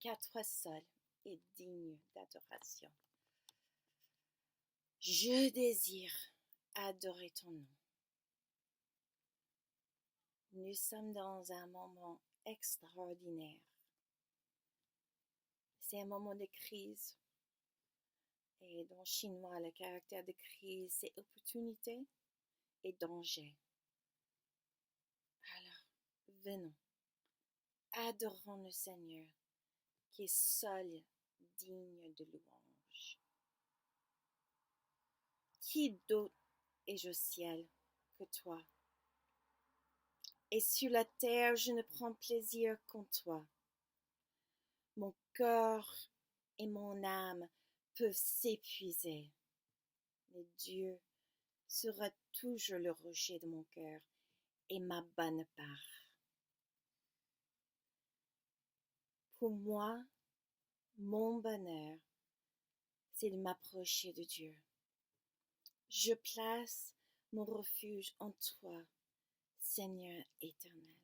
car toi seul es digne d'adoration. Je désire adorer ton nom. Nous sommes dans un moment extraordinaire. C'est un moment de crise. Et dans le chinois, le caractère de crise, c'est opportunité et danger. Alors, venons, adorons le Seigneur, qui est seul digne de louange. Qui d'autre est au ciel que toi? Et sur la terre, je ne prends plaisir qu'en toi. Mon cœur et mon âme peuvent s'épuiser, mais Dieu sera toujours le rocher de mon cœur et ma bonne part. Pour moi, mon bonheur, c'est de m'approcher de Dieu. Je place mon refuge en toi, Seigneur éternel.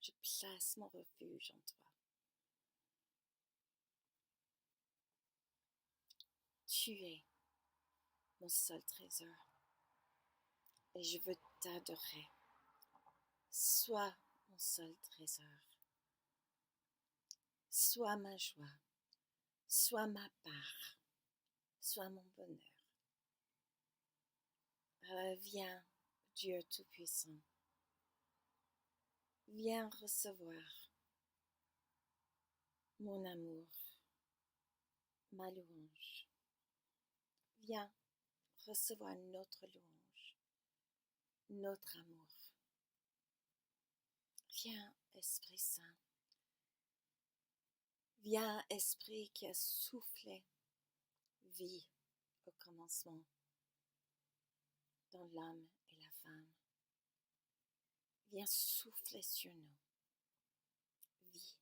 Je place mon refuge en toi. Tu es mon seul trésor et je veux t'adorer. Sois mon seul trésor. Sois ma joie. Sois ma part. Sois mon bonheur. Viens, Dieu Tout-Puissant. Viens recevoir mon amour, ma louange. Viens recevoir notre louange, notre amour. Viens, Esprit Saint. Viens, Esprit qui a soufflé vie au commencement dans l'homme et la femme. Viens souffler sur nous. Vie.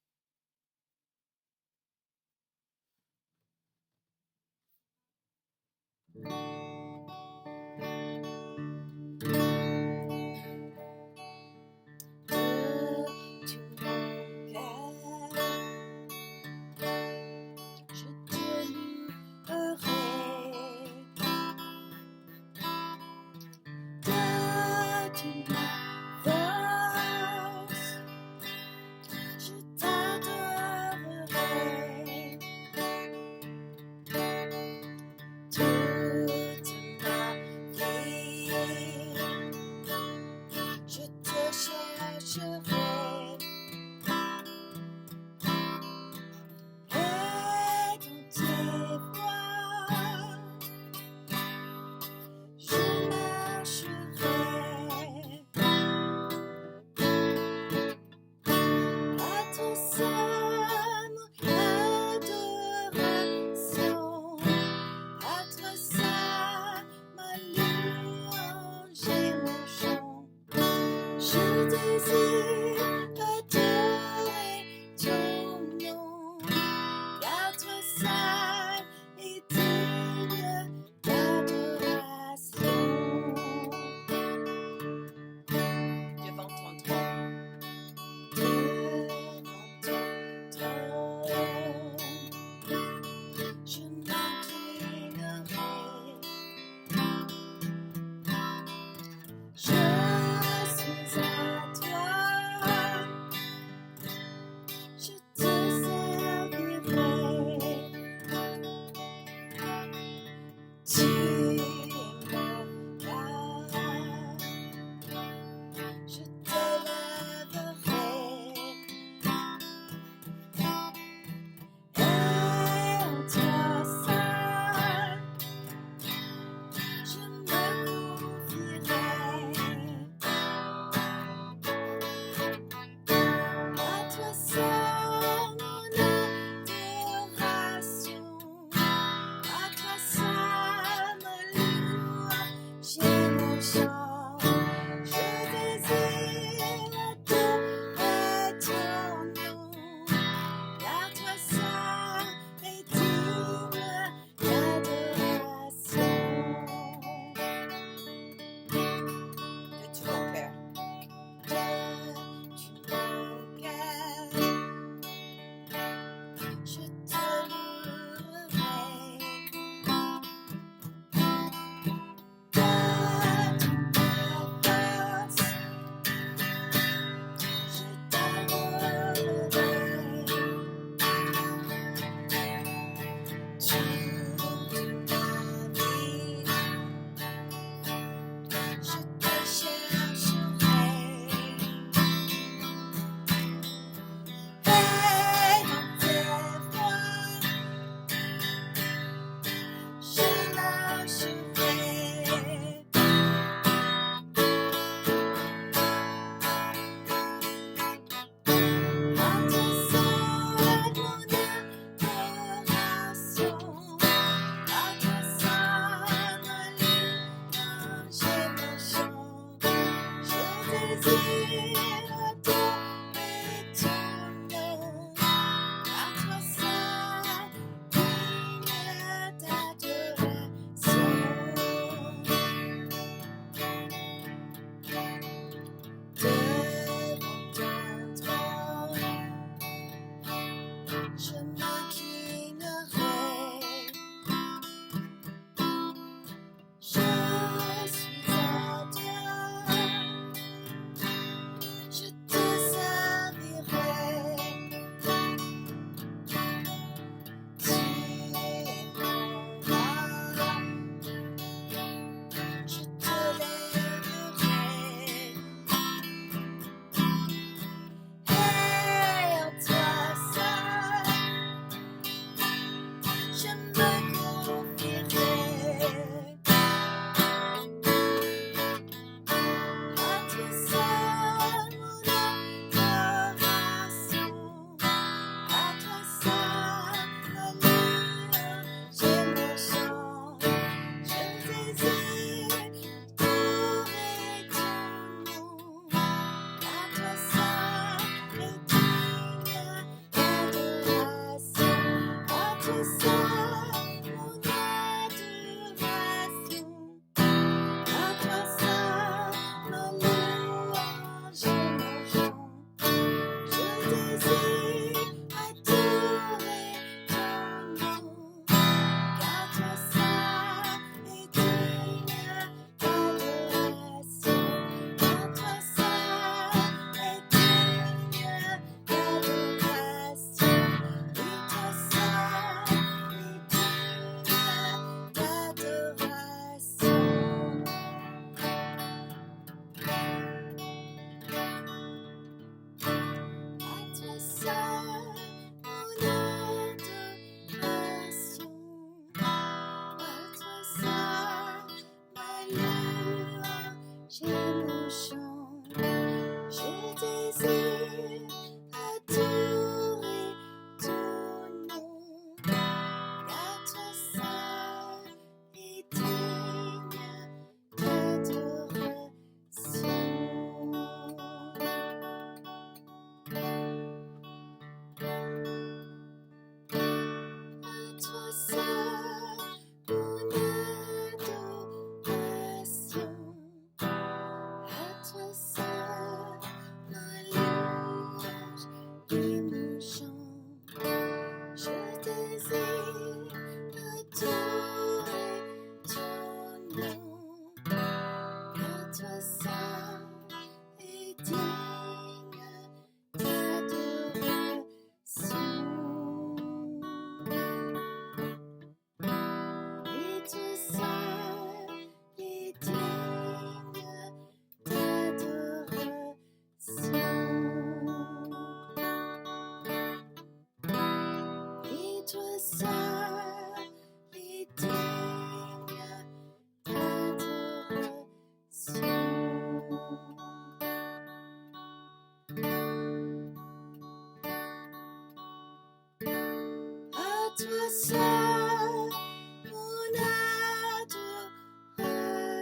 Toute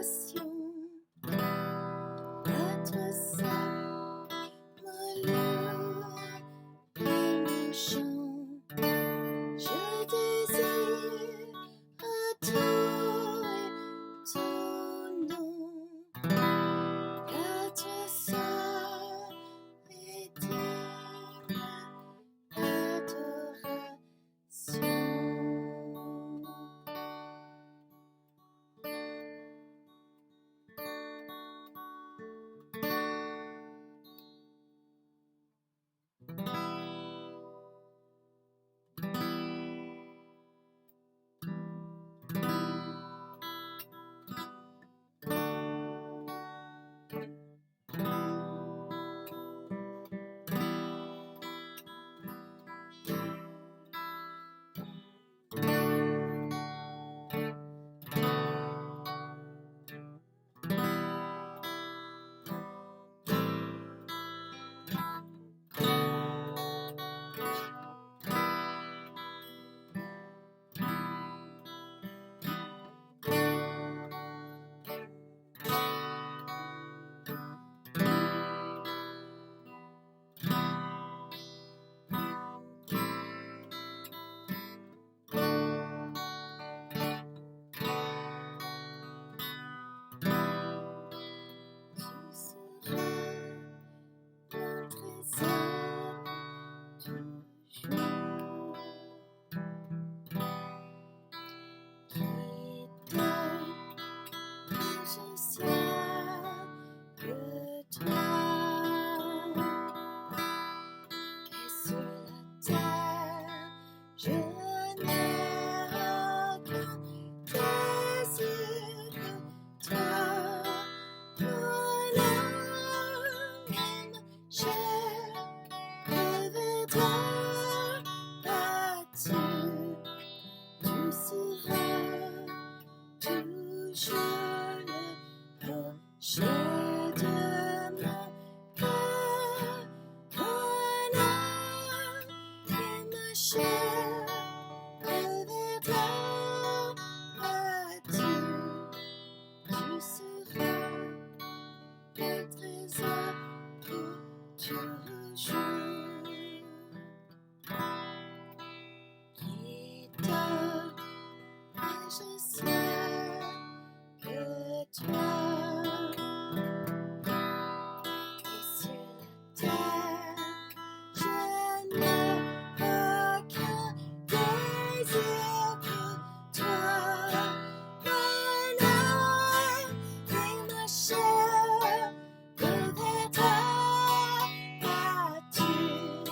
passion, être seul, malheur et mon chant. Je désire adorer ton nom, car toi seul est digne d'adoration. Je n'ai aucun désir que toi, mon âme et ma chair reviendront là-dessus. Tu seras toujours le rocher de mon cœur, mon âme et ma chair reviendront là-dessus. Tu seras le trésor pour toujours. Qui dort, et je sais que toi, et sur la terre, je n'ai aucun désir que toi, mon âme et ma chair reviendront là-dessus.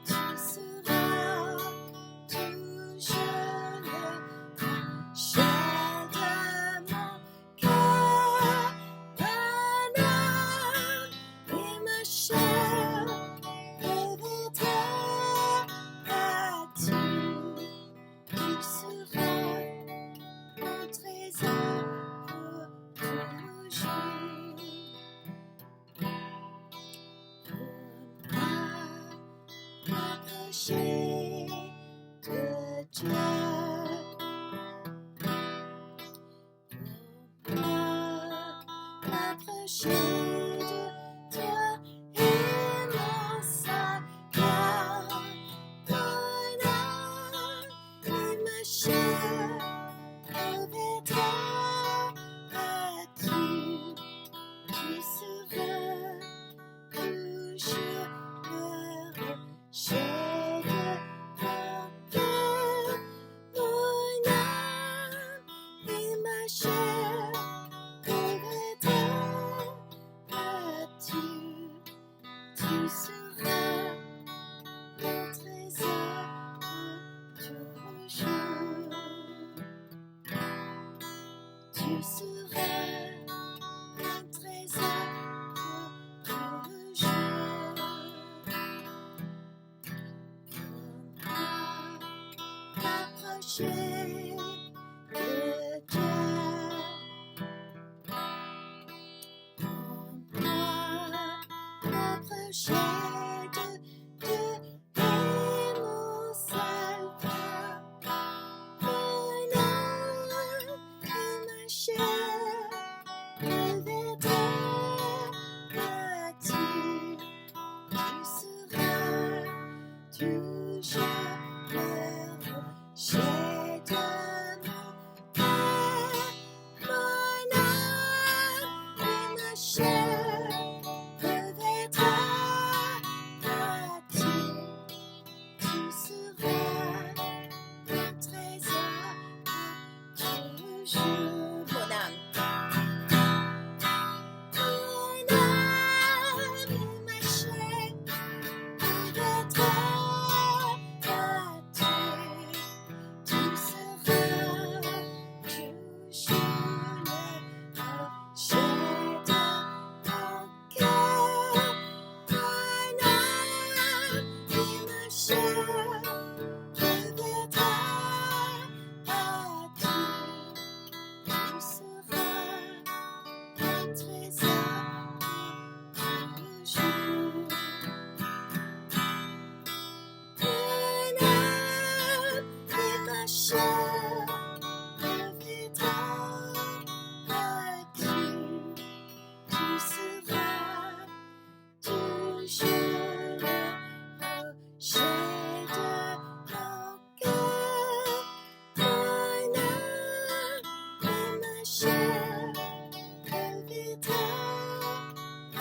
Tu seras toujours le rocher de mon cœur, mon âme et ma chair reviendront là-dessus. Tu seras mon trésor pour toujours. Pour m'approcher de Dieu, pour m'approcher de toi et mon Seigneur, mon âme et ma chair reviendront là-dessus. Tu seras toujours le rocher de mon cœur, mon âme et ma chair reviendront là-dessus. Tu seras mon trésor pour toujours. Tu seras mon trésor pour toujours. Pour m'approcher de Dieu, pour m'approcher de Dieu et mon Sauveur, mon âme et ma chair toujours le rocher de mon cœur, mon âme et ma chair reviendra à Dieu. Tu seras mon trésor toujours, mon âme. Mon âme et ma chair reviendra à Dieu. Tu seras toujours le rocher de mon cœur, mon âme et ma chair reviendra à Dieu. Tu seras mon trésor toujours. Mon âme et ma chair reviendra à Dieu. Tu seras toujours le rocher de mon cœur, mon âme et ma chair reviendra à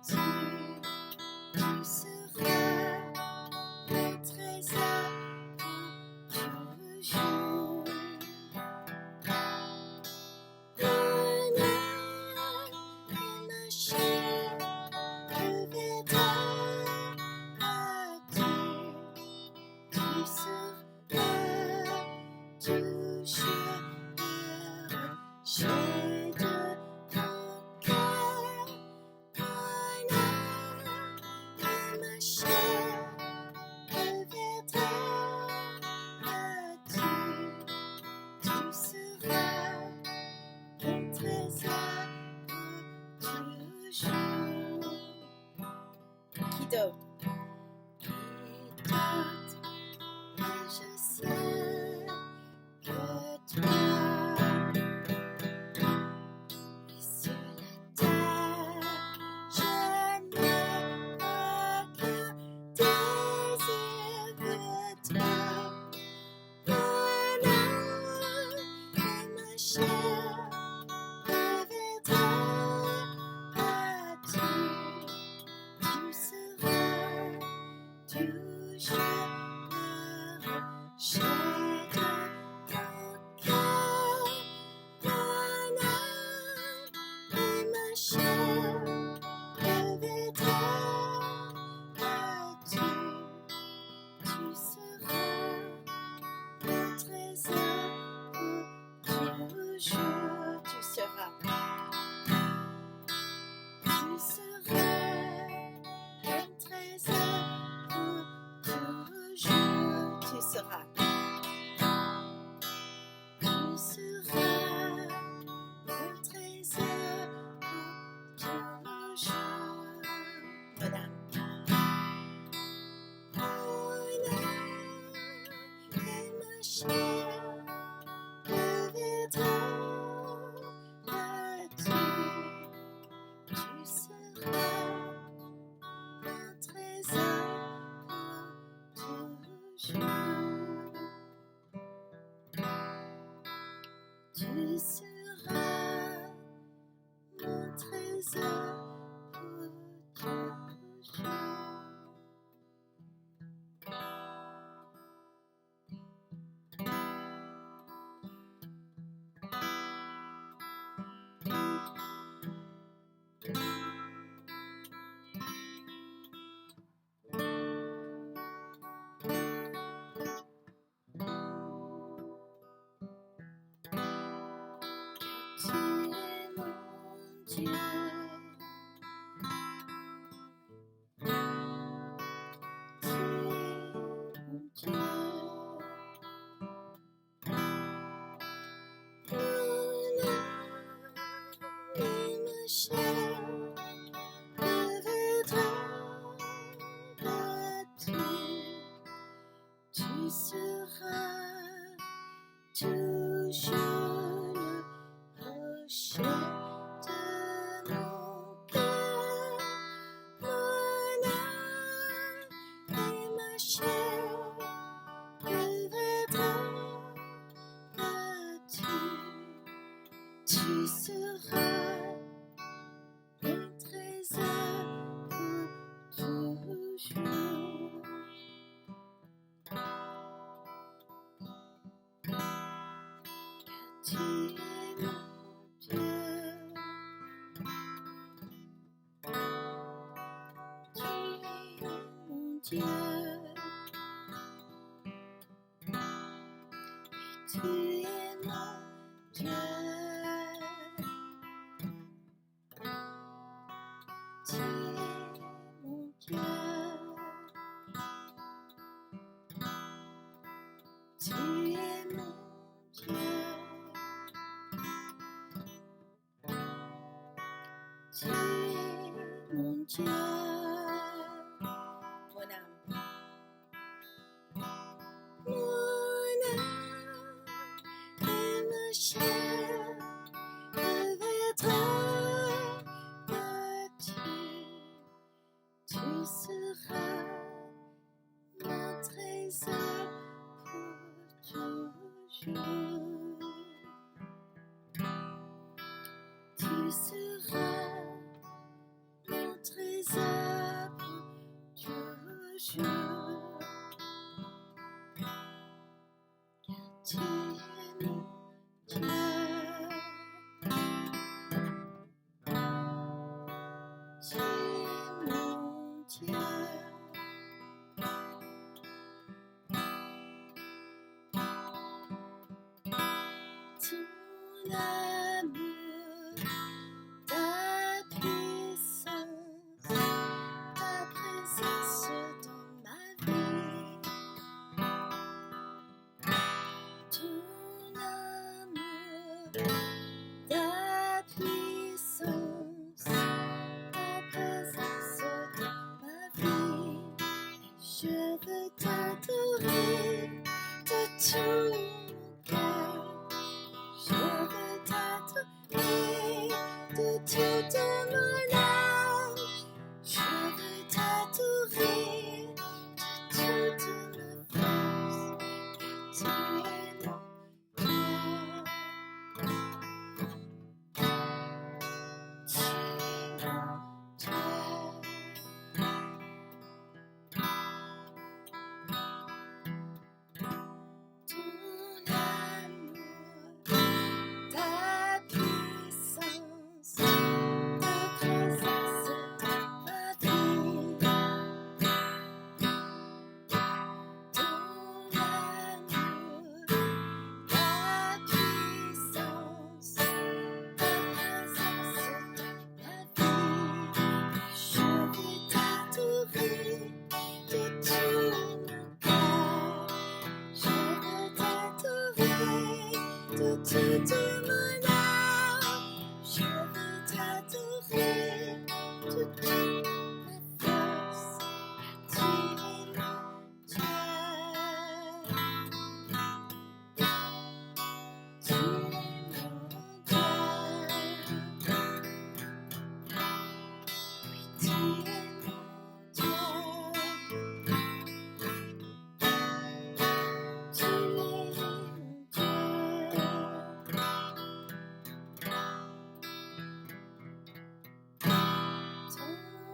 Dieu. Tu seras mon trésor toujours. Mon âme et ma chair reviendra à Dieu. Tu seras toujours le rocher de mon cœur, mon âme et ma chair reviendra à Dieu. Tu seras mon trésor toujours. Qui d'autre? Et je sais que toi, et sur la terre, je n'ai aucun désir que toi. Mon âme et ma chair reviendra à Dieu. Tu seras toujours le rocher de mon cœur, mon âme et ma chair reviendra à Dieu. Tu seras mon trésor toujours. Tu seras mon trésor toujours. Tu seras mon trésor toujours. Mon âme. Mon âme et ma chair reviendra à Dieu. Tu seras mon trésor toujours. Tu seras mon trésor toujours. Tu es mon Dieu. Tu es mon Dieu. Mon âme et ma chair reviendra à Dieu. Tu seras toujours le rocher de mon cœur, mon âme et ma chair Dieu. Tu es mon Dieu. Tu es mon Dieu. Tu es mon Dieu. Tu es mon Dieu. Mon âme. Mon âme et ma chair revêtront de tu seras mon trésor pour toujours. Tu seras mon trésor pour toujours. Car tu es mon Dieu. Tu es mon Dieu. Ton amour, ta puissance, ta présence dans ma vie. Ton amour, ta puissance, ta présence dans ma vie. Je veux t'adorer de tout mon cœur. Je veux t'adorer de toute mon âme. Je veux t'adorer de toute ma force. Tu es mon Dieu. Tu es mon Dieu. Ton amour, ta puissance, ta présence dans ma vie. Ton amour, ta puissance, ta présence dans ma vie. Je veux t'adorer de tout mon cœur. Je veux t'adorer de toute mon âme. Je veux t'adorer de toute ma force. Tu es mon Dieu. Tu es mon Dieu. Oui, tu es mon Dieu. Tu es mon Dieu. Ton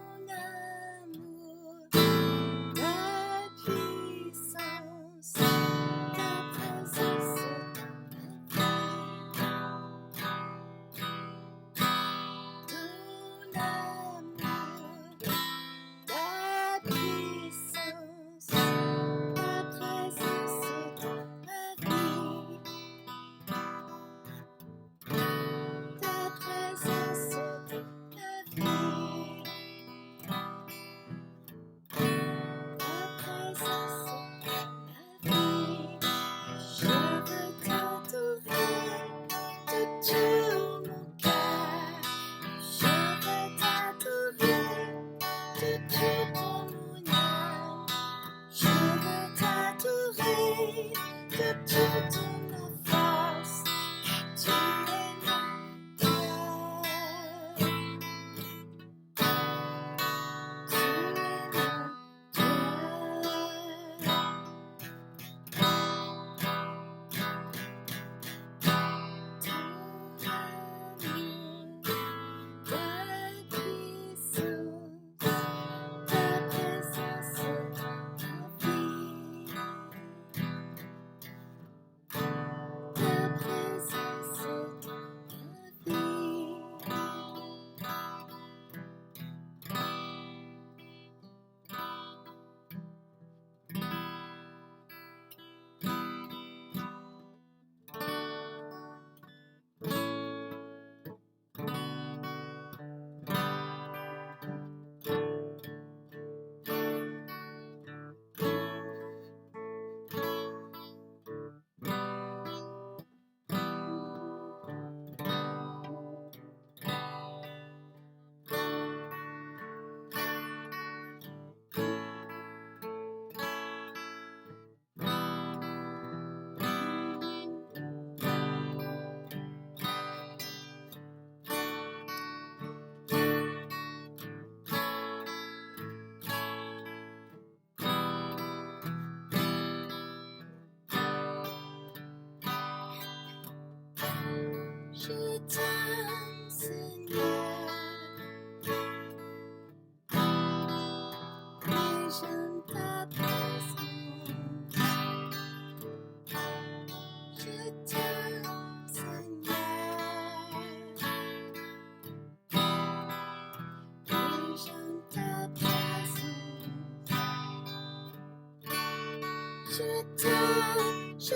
je t'aime,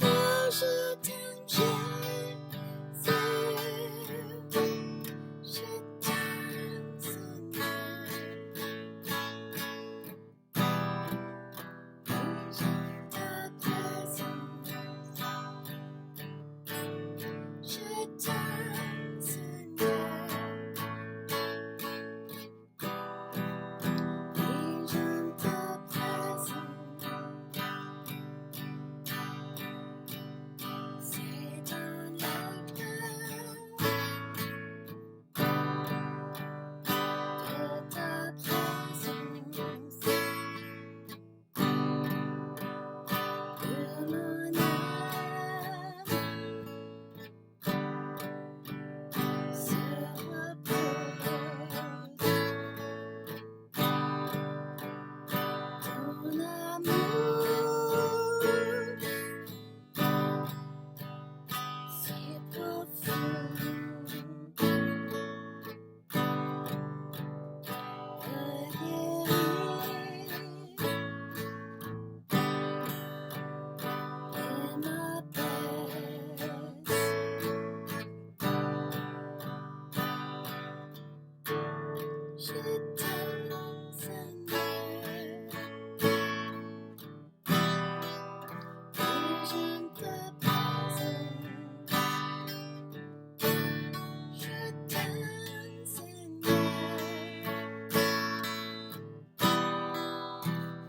oh, je t'aime, Jésus, je t'aime, Seigneur, et j'aime ta présence, je t'aime, Seigneur, et j'aime ta présence, c'est dans la cœur de ta présence, que mon âme se repose. Ton amour si profond peut guérir et m'apaise. Je t'aime, Seigneur, et j'aime ta présence. Je t'aime, Seigneur,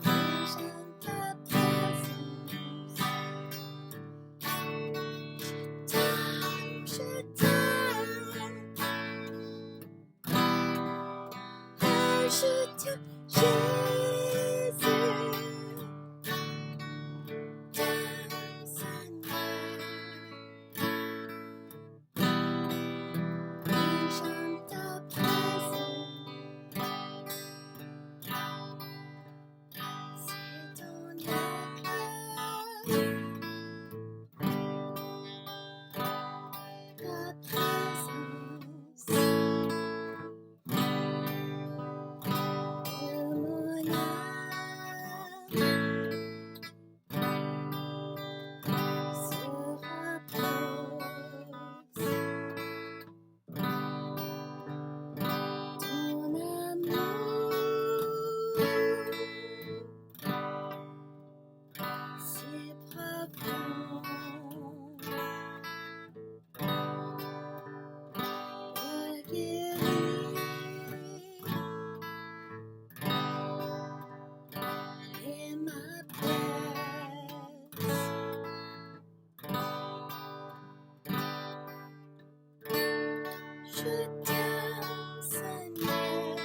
et j'aime ta présence. Je t'aime, oh, je t'aime, Jésus, t'aime, Seigneur, et j'aime ta présence, c'est dans la cœur, ta présence, que mon âme se repose. Ton amour si profond peut guérir et m'apaise. Je t'aime, Seigneur,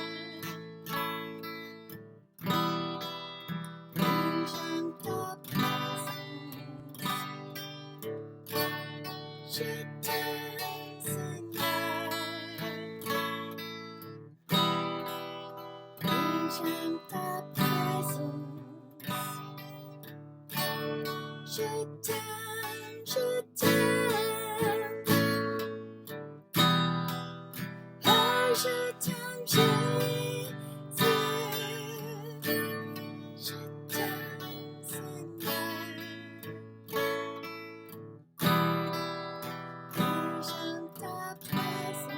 et j'aime ta présence. Je t'aime, Seigneur, et j'aime ta présence. Je t'aime, oh, je t'aime, Jésus, je t'aime, Seigneur, et j'aime ta présence.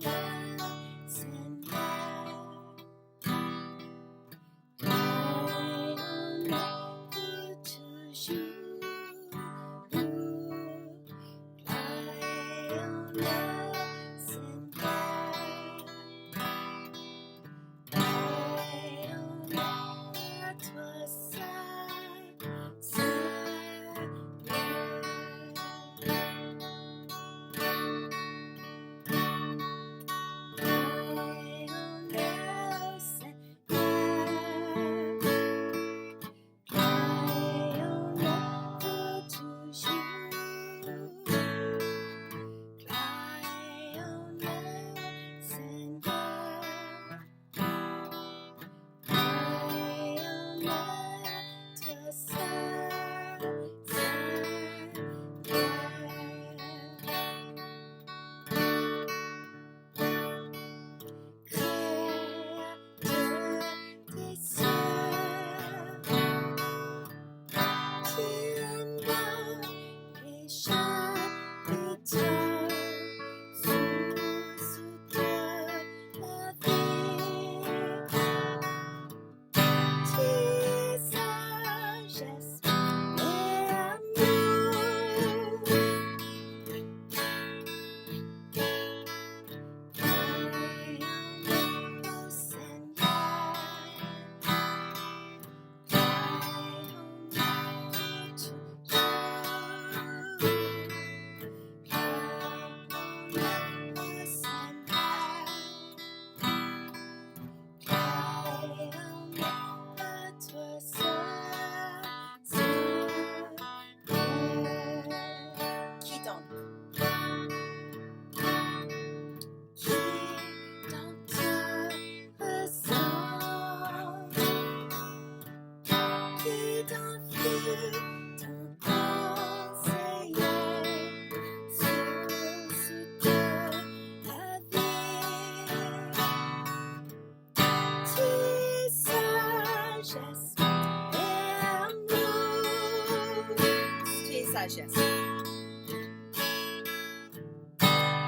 Alléluia, Seigneur, sagesse.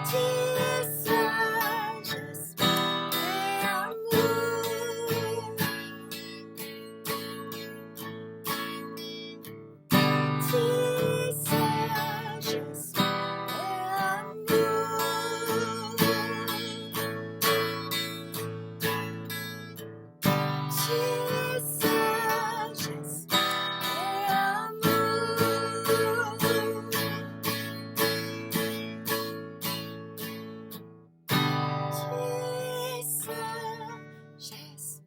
Tu es sagesse et amour. Tu es sagesse et amour. Tu es sagesse et amour. Sagesse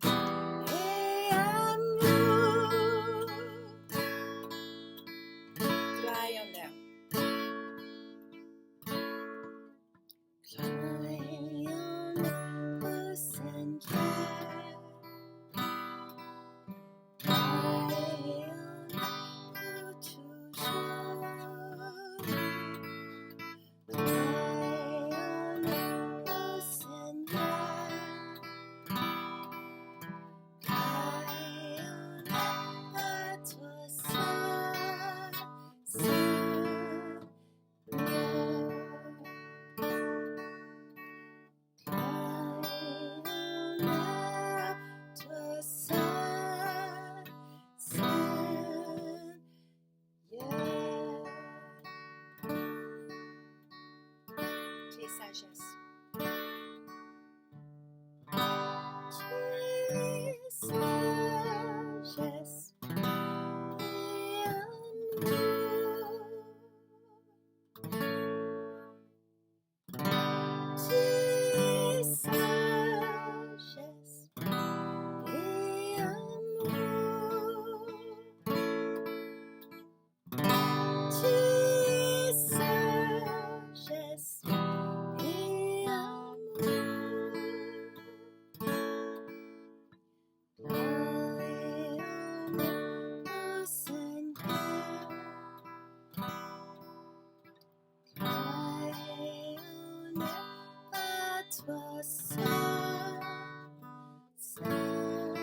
et amour. Gloire et honneur. Gloire et honneur au Seigneur. Gloire et honneur pour toujours. Gloire et honneur au Seigneur. Gloire et honneur à toi seul, Seigneur. Gloire et honneur à toi seul, Seigneur. Tu es sagesse. Tu es sagesse et amour. Tu es sagesse et amour. Tu es sagesse et amour. Gloire et honneur au Seigneur. Gloire et honneur à toi seul, Seigneur.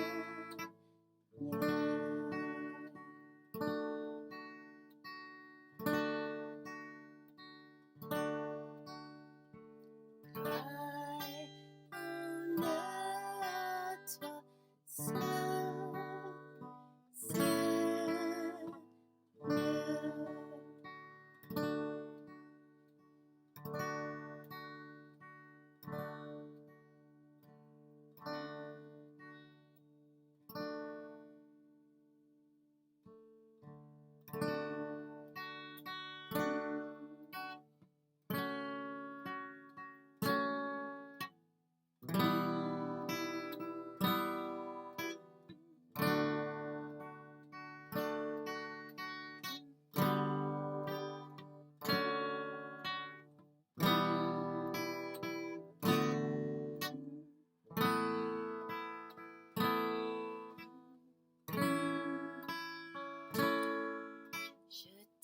Je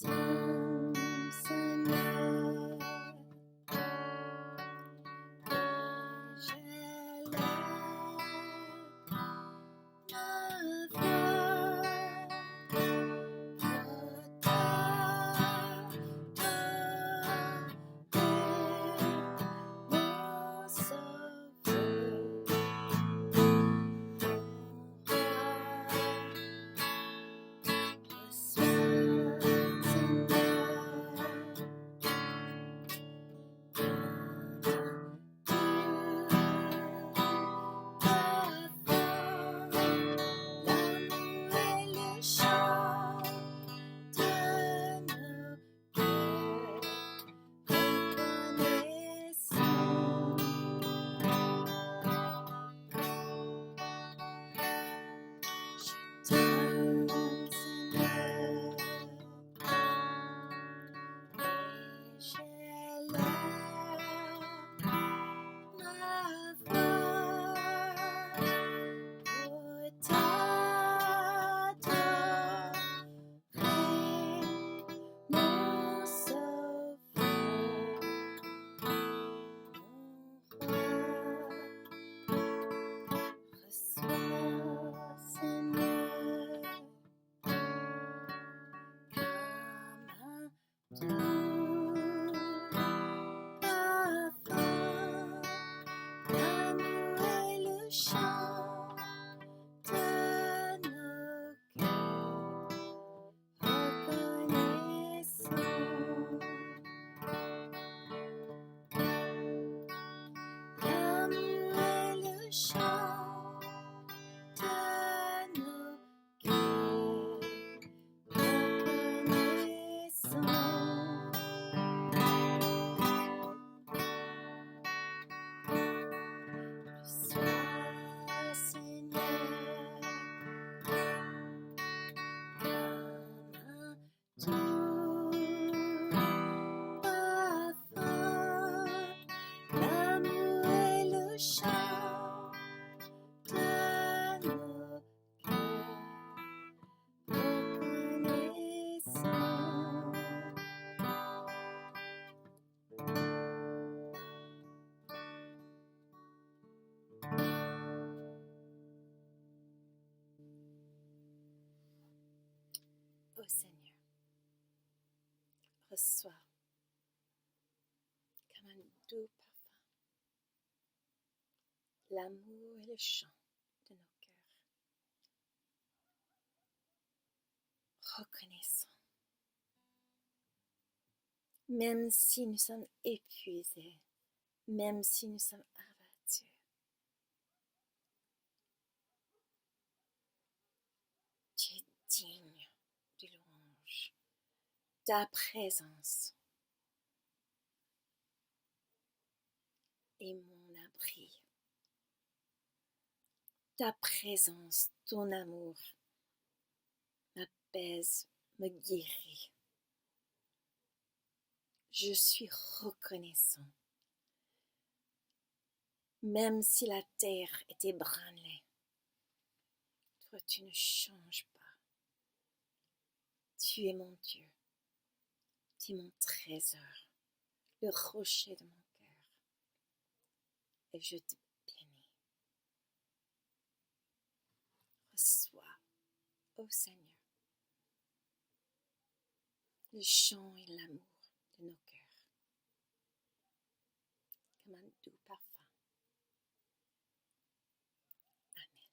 t'aime, Seigneur, et j'élève ma voix pour t'adorer, mon Sauveur, Seigneur, comme un chant de nos cœurs, reconnaissant l'amour est le chant de nos cœurs, reconnaissant. Sois Seigneur comme un doux parfum. L'amour est le chant de nos cœurs, reconnaissant. Ô Seigneur, reçois comme un doux parfum l'amour et le chant de nos cœurs, reconnaissant. Même si nous sommes épuisés, même si nous sommes abattus, tu es digne de louange. Ta présence est mon abri. Ta présence, ton amour m'apaise, me guérit. Je suis reconnaissant. Même si la terre est ébranlée, toi tu ne changes pas. Tu es mon Dieu. Tu es mon trésor, le rocher de mon cœur. Et je te bénis. Reçois, ô Seigneur, le chant et l'amour de nos cœurs, comme un doux parfum. Amen.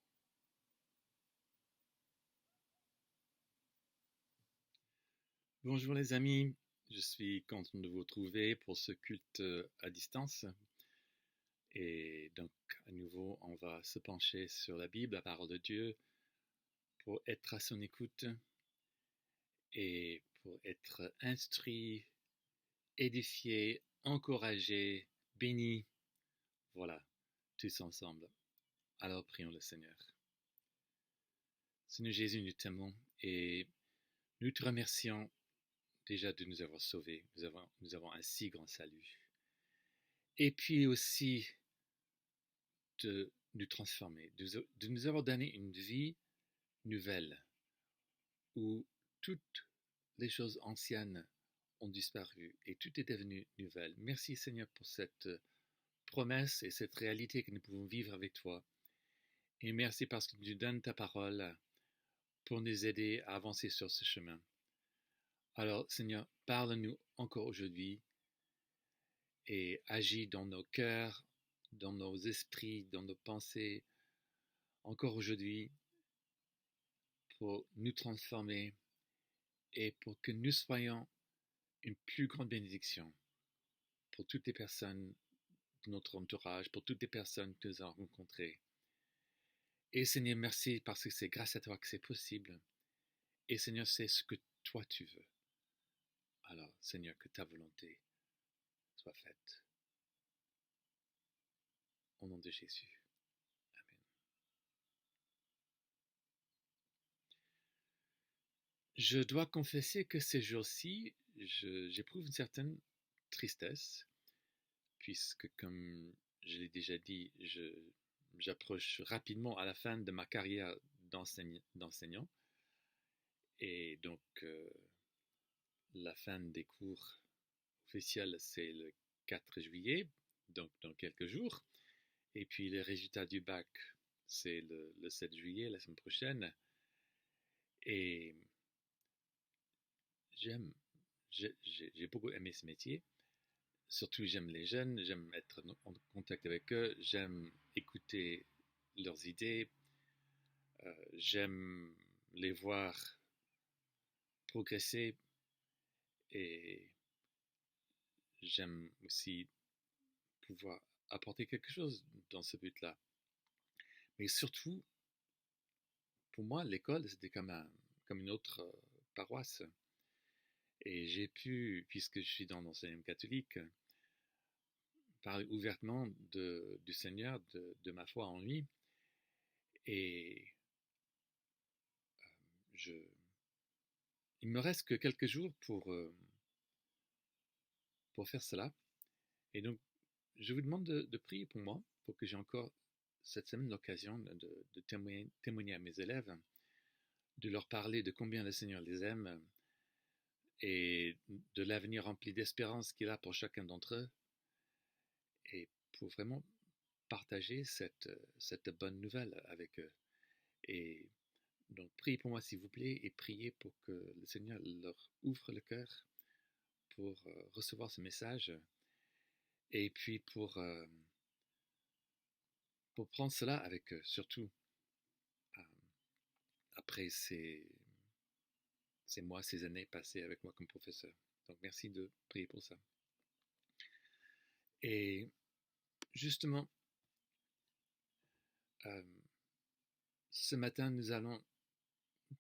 Bonjour les amis, je suis content de vous retrouver pour ce culte à distance. Et donc à nouveau, on va se pencher sur la Bible, la parole de Dieu, pour être à son écoute et pour être instruit, édifié, encouragé, béni. Voilà, tous ensemble. Alors prions le Seigneur. Seigneur Jésus, nous t'aimons et nous te remercions déjà de nous avoir sauvés. Nous avons un si grand salut. Et puis aussi de nous transformer, de nous avoir donné une vie nouvelle où toutes les choses anciennes ont disparu et tout est devenu nouvelle. Merci Seigneur pour cette promesse et cette réalité que nous pouvons vivre avec toi. Et merci parce que tu nous donnes ta parole pour nous aider à avancer sur ce chemin. Alors Seigneur, parle-nous encore aujourd'hui et agis dans nos cœurs, dans nos esprits, dans nos pensées, encore aujourd'hui, pour nous transformer et pour que nous soyons une plus grande bénédiction pour toutes les personnes de notre entourage, pour toutes les personnes que nous avons rencontrées. Et Seigneur, merci parce que c'est grâce à toi que c'est possible. Et Seigneur, c'est ce que toi tu veux. Alors, Seigneur, que ta volonté soit faite. Au nom de Jésus. Amen. Je dois confesser que ces jours-ci, j'éprouve une certaine tristesse, puisque comme je l'ai déjà dit, j'approche rapidement à la fin de ma carrière d'enseignant. Et donc, la fin des cours officiels, c'est le 4 juillet, donc dans quelques jours. Et puis les résultats du bac, c'est le 7 juillet, la semaine prochaine. Et j'ai beaucoup aimé ce métier. Surtout, j'aime les jeunes, j'aime être en contact avec eux, j'aime écouter leurs idées, j'aime les voir progresser et j'aime aussi pouvoir apporter quelque chose dans ce but-là. Mais surtout, pour moi, l'école, c'était comme une autre paroisse. Et j'ai pu, puisque je suis dans l'enseignement catholique, parler ouvertement du Seigneur, de ma foi en lui. Et je, il me reste que quelques jours pour faire cela. Et donc, je vous demande de prier pour moi, pour que j'ai encore cette semaine l'occasion de témoigner à mes élèves, de leur parler de combien le Seigneur les aime et de l'avenir rempli d'espérance qu'il a pour chacun d'entre eux, et pour vraiment partager cette bonne nouvelle avec eux. Et donc, priez pour moi s'il vous plaît, et priez pour que le Seigneur leur ouvre le cœur pour recevoir ce message, et puis pour prendre cela avec eux, surtout après ces mois, ces années passées avec moi comme professeur. Donc merci de prier pour ça. Et justement, ce matin, nous allons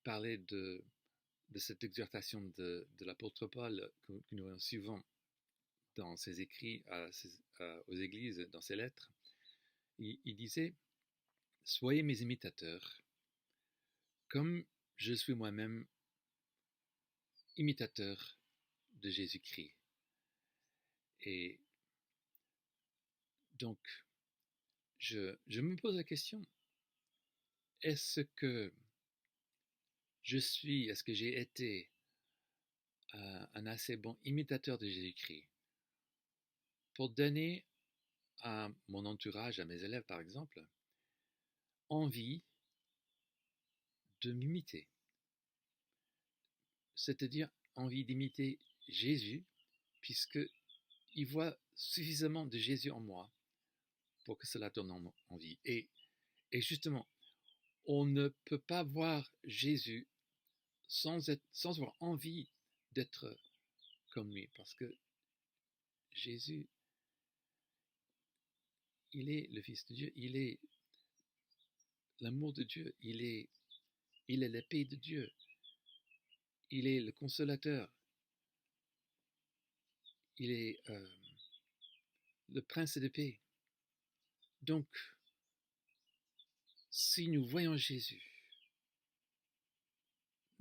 parler de cette exhortation de l'apôtre Paul que nous voyons souvent dans ses écrits aux églises, dans ses lettres. Il disait « Soyez mes imitateurs, comme je suis moi-même imitateur de Jésus-Christ. » Et donc, je me pose la question, est-ce que j'ai été un assez bon imitateur de Jésus-Christ pour donner à mon entourage, à mes élèves par exemple, envie de m'imiter, c'est-à-dire envie d'imiter Jésus, puisqu'ils voient suffisamment de Jésus en moi pour que cela donne envie. Et justement, on ne peut pas voir Jésus sans avoir envie d'être comme lui, parce que Jésus, il est le Fils de Dieu, il est l'amour de Dieu, il est la paix de Dieu, il est le consolateur, il est le prince de paix. Donc, si nous voyons Jésus,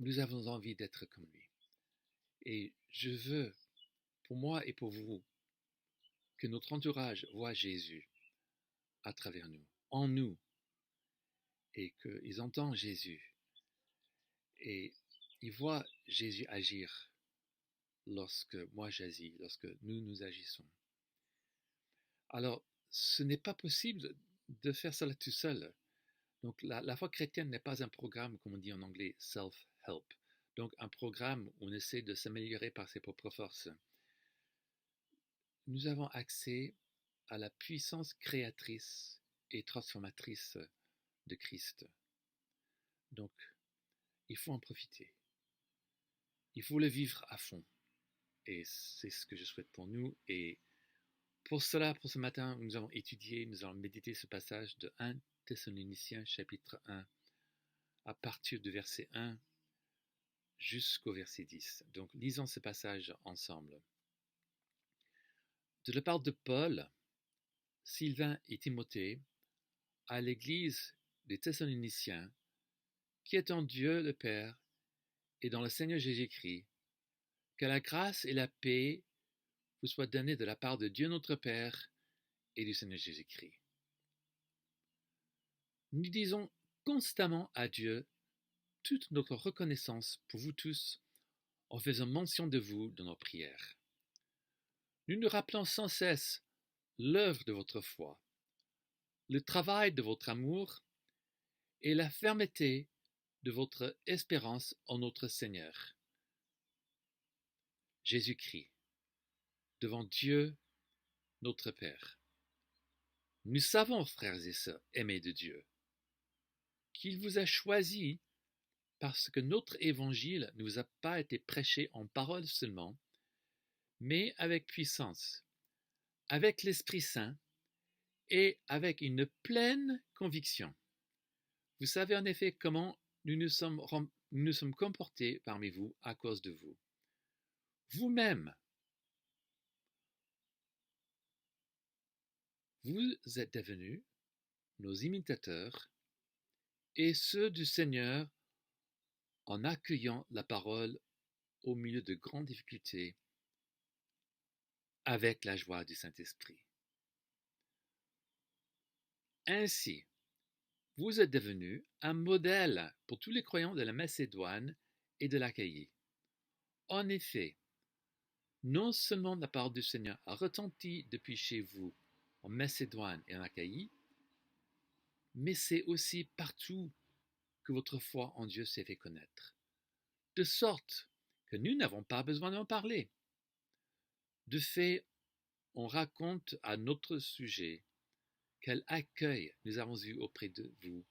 nous avons envie d'être comme lui. Et je veux, pour moi et pour vous, que notre entourage voit Jésus à travers nous, en nous, et qu'ils entendent Jésus, et ils voient Jésus agir lorsque moi j'agis, lorsque nous agissons. Alors, ce n'est pas possible de faire cela tout seul. Donc, la foi chrétienne n'est pas un programme, comme on dit en anglais, self-help. Donc, un programme où on essaie de s'améliorer par ses propres forces. Nous avons accès à la puissance créatrice et transformatrice de Christ. Donc, il faut en profiter. Il faut le vivre à fond. Et c'est ce que je souhaite pour nous. Et pour cela, pour ce matin, nous allons méditer ce passage de 1 Thessaloniciens chapitre 1, à partir du verset 1 jusqu'au verset 10. Donc, lisons ce passage ensemble. De la part de Paul, Sylvain et Timothée, à l'église des Thessaloniciens, qui est en Dieu le Père et dans le Seigneur Jésus-Christ, que la grâce et la paix vous soient données de la part de Dieu notre Père et du Seigneur Jésus-Christ. Nous disons constamment à Dieu toute notre reconnaissance pour vous tous en faisant mention de vous dans nos prières. Nous nous rappelons sans cesse l'œuvre de votre foi, le travail de votre amour et la fermeté de votre espérance en notre Seigneur, Jésus-Christ, devant Dieu notre Père. Nous savons, frères et sœurs, aimés de Dieu, qu'il vous a choisi parce que notre évangile ne vous a pas été prêché en parole seulement, mais avec puissance, avec l'Esprit Saint et avec une pleine conviction. Vous savez en effet comment nous nous sommes comportés parmi vous à cause de vous. Vous-même, vous êtes devenus nos imitateurs et ceux du Seigneur en accueillant la parole au milieu de grandes difficultés avec la joie du Saint-Esprit. Ainsi, vous êtes devenus un modèle pour tous les croyants de la Macédoine et de l'Achaïe. En effet, non seulement la parole du Seigneur a retenti depuis chez vous en Macédoine et en Achaïe, mais c'est aussi partout que votre foi en Dieu s'est fait connaître, de sorte que nous n'avons pas besoin d'en parler. De fait, on raconte à notre sujet quel accueil nous avons eu auprès de vous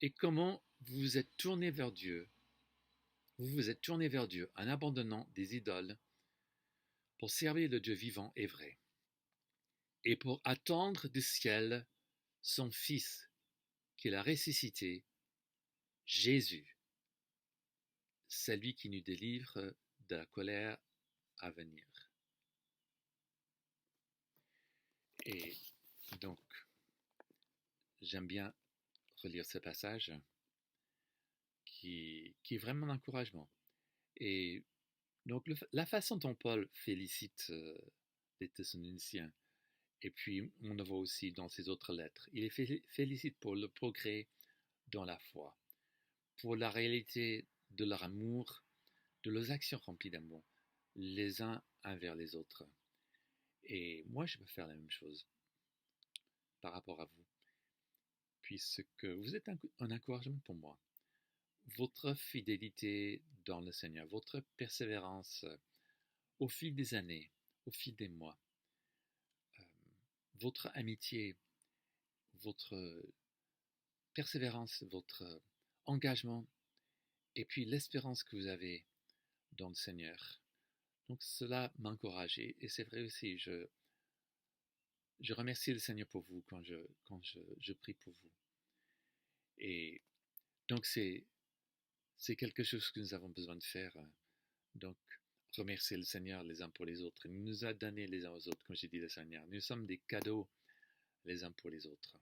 et comment vous vous êtes tourné vers Dieu. Vous vous êtes tourné vers Dieu en abandonnant des idoles pour servir le Dieu vivant et vrai, et pour attendre du ciel son Fils qu'il a ressuscité, Jésus, celui qui nous délivre de la colère à venir. Et donc, j'aime bien relire ce passage qui est vraiment un encouragement. Et donc, la façon dont Paul félicite les Thessaloniciens, et puis on le voit aussi dans ses autres lettres, il les félicite pour le progrès dans la foi, pour la réalité de leur amour, de leurs actions remplies d'amour, les uns envers les autres. Et moi, je peux faire la même chose par rapport à vous, puisque vous êtes un encouragement pour moi. Votre fidélité dans le Seigneur, votre persévérance au fil des années, au fil des mois, votre amitié, votre persévérance, votre engagement, et puis l'espérance que vous avez dans le Seigneur. Donc cela m'encourage, et c'est vrai aussi, je remercie le Seigneur pour vous quand je prie pour vous. Et donc c'est quelque chose que nous avons besoin de faire. Donc remercier le Seigneur les uns pour les autres. Il nous a donné les uns aux autres, comme j'ai dit le Seigneur. Nous sommes des cadeaux les uns pour les autres.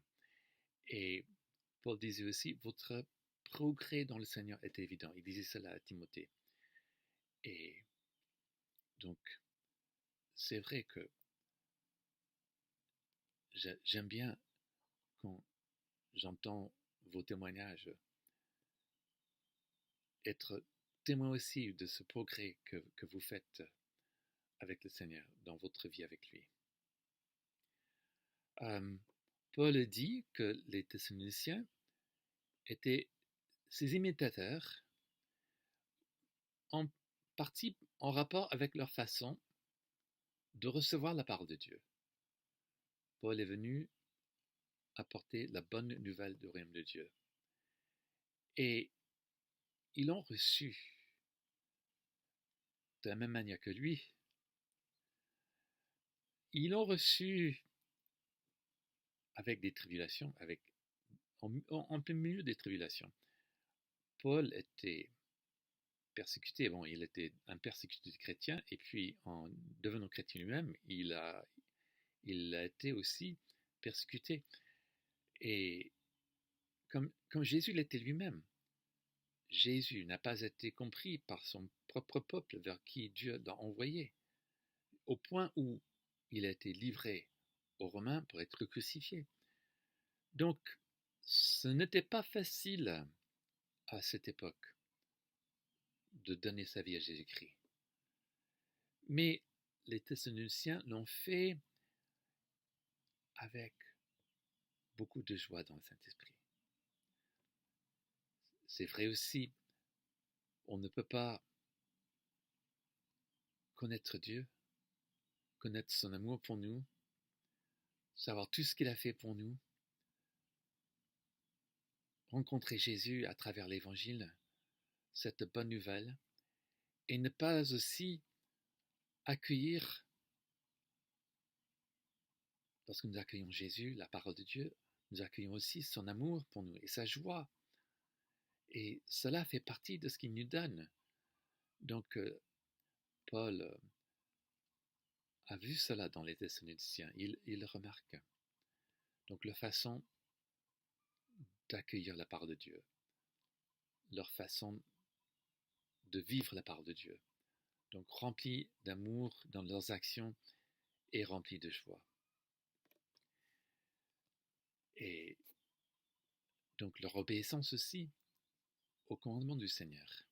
Et Paul disait aussi, votre progrès dans le Seigneur est évident. Il disait cela à Timothée. Et donc, c'est vrai que j'aime bien quand j'entends vos témoignages, être témoin aussi de ce progrès que vous faites avec le Seigneur dans votre vie avec lui. Paul dit que les Thessaloniciens étaient ses imitateurs, en partie en rapport avec leur façon de recevoir la parole de Dieu. Paul est venu apporter la bonne nouvelle du royaume de Dieu. Et ils l'ont reçu de la même manière que lui. Ils l'ont reçu avec des tribulations, en plein milieu des tribulations. Paul était persécuté. Bon, il était un persécuté chrétien, et puis en devenant chrétien lui-même, il a été aussi persécuté. Et comme Jésus l'était lui-même, Jésus n'a pas été compris par son propre peuple vers qui Dieu l'a envoyé, au point où il a été livré aux Romains pour être crucifié. Donc, ce n'était pas facile à cette époque de donner sa vie à Jésus-Christ. Mais les Thessaloniciens l'ont fait avec beaucoup de joie dans le Saint-Esprit. C'est vrai aussi, on ne peut pas connaître Dieu, connaître son amour pour nous, savoir tout ce qu'il a fait pour nous, rencontrer Jésus à travers l'Évangile, cette bonne nouvelle, et ne pas aussi accueillir, lorsque nous accueillons Jésus, la parole de Dieu, nous accueillons aussi son amour pour nous et sa joie. Et cela fait partie de ce qu'il nous donne. Donc, Paul a vu cela dans les Thessaloniciens, il le remarque. Donc, leur façon d'accueillir la parole de Dieu, leur façon de vivre la parole de Dieu, donc remplie d'amour dans leurs actions et remplie de joie. Et donc leur obéissance aussi au commandement du Seigneur.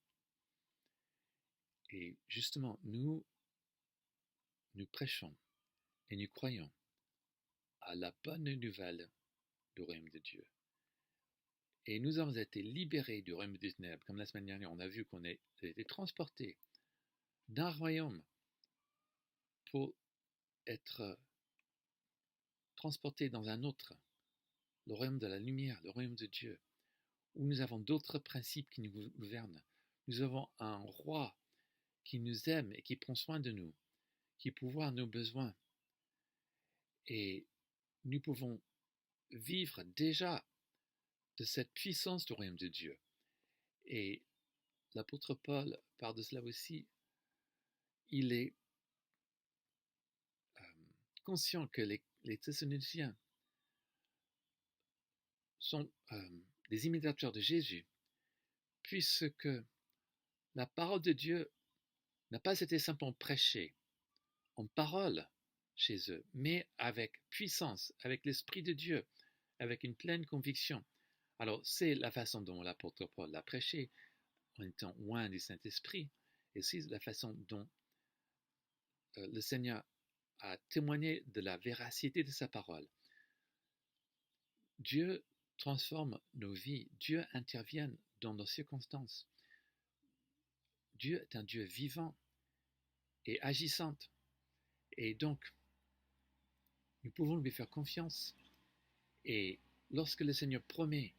Et justement, nous prêchons et nous croyons à la bonne nouvelle du royaume de Dieu. Et nous avons été libérés du royaume des ténèbres. Comme la semaine dernière, on a vu qu'on a été transportés d'un royaume pour être transportés dans un autre, le royaume de la lumière, le royaume de Dieu, où nous avons d'autres principes qui nous gouvernent. Nous avons un roi qui nous aime et qui prend soin de nous, qui pourvoit nos besoins. Et nous pouvons vivre déjà de cette puissance du royaume de Dieu. Et l'apôtre Paul parle de cela aussi. Il est conscient que les Thessaloniciens sont des imitateurs de Jésus, puisque la parole de Dieu n'a pas été simplement prêchée en parole chez eux, mais avec puissance, avec l'Esprit de Dieu, avec une pleine conviction. Alors, c'est la façon dont l'apôtre Paul l'a prêché, en étant loin du Saint-Esprit, et c'est la façon dont le Seigneur a témoigné de la véracité de sa parole. Dieu transforme nos vies, Dieu intervient dans nos circonstances. Dieu est un Dieu vivant et agissant. Et donc, nous pouvons lui faire confiance. Et lorsque le Seigneur promet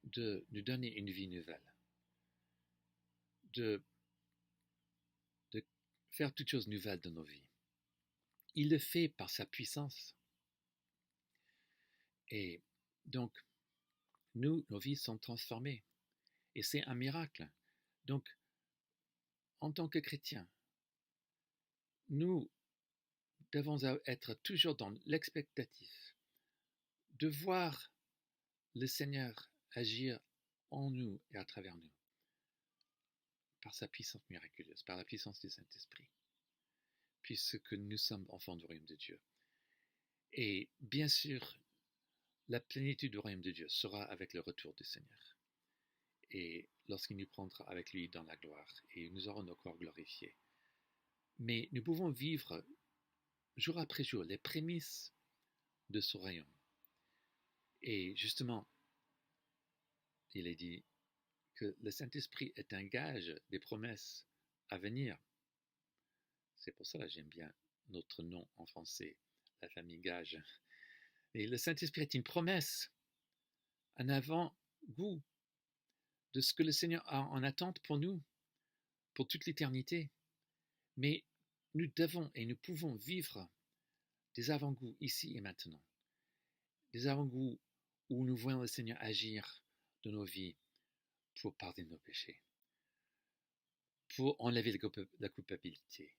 de nous donner une vie nouvelle, de faire toutes choses nouvelles dans nos vies, il le fait par sa puissance. Et donc, nos vies sont transformées. Et c'est un miracle. Donc, en tant que chrétiens, nous devons être toujours dans l'expectative de voir le Seigneur agir en nous et à travers nous, par sa puissance miraculeuse, par la puissance du Saint-Esprit, puisque nous sommes enfants du royaume de Dieu. Et bien sûr, la plénitude du royaume de Dieu sera avec le retour du Seigneur. Et lorsqu'il nous prendra avec lui dans la gloire, et nous aurons nos corps glorifiés. Mais nous pouvons vivre jour après jour les prémices de ce royaume. Et justement, il est dit que le Saint-Esprit est un gage des promesses à venir. C'est pour ça que j'aime bien notre nom en français, la famille Gage. Et le Saint-Esprit est une promesse, un avant-goût de ce que le Seigneur a en attente pour nous, pour toute l'éternité. Mais nous devons et nous pouvons vivre des avant-goûts ici et maintenant. Des avant-goûts où nous voyons le Seigneur agir dans nos vies pour pardonner nos péchés, pour enlever la culpabilité,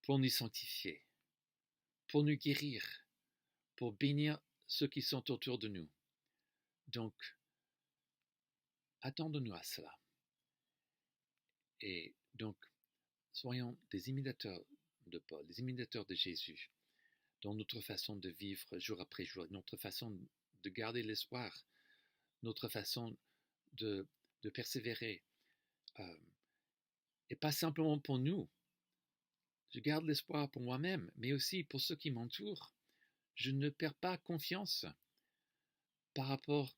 pour nous sanctifier, pour nous guérir, pour bénir ceux qui sont autour de nous. Donc, attendons-nous à cela. Et donc, soyons des imitateurs de Paul, des imitateurs de Jésus, dans notre façon de vivre jour après jour, notre façon de garder l'espoir, notre façon de persévérer. Et pas simplement pour nous. Je garde l'espoir pour moi-même, mais aussi pour ceux qui m'entourent. Je ne perds pas confiance par rapport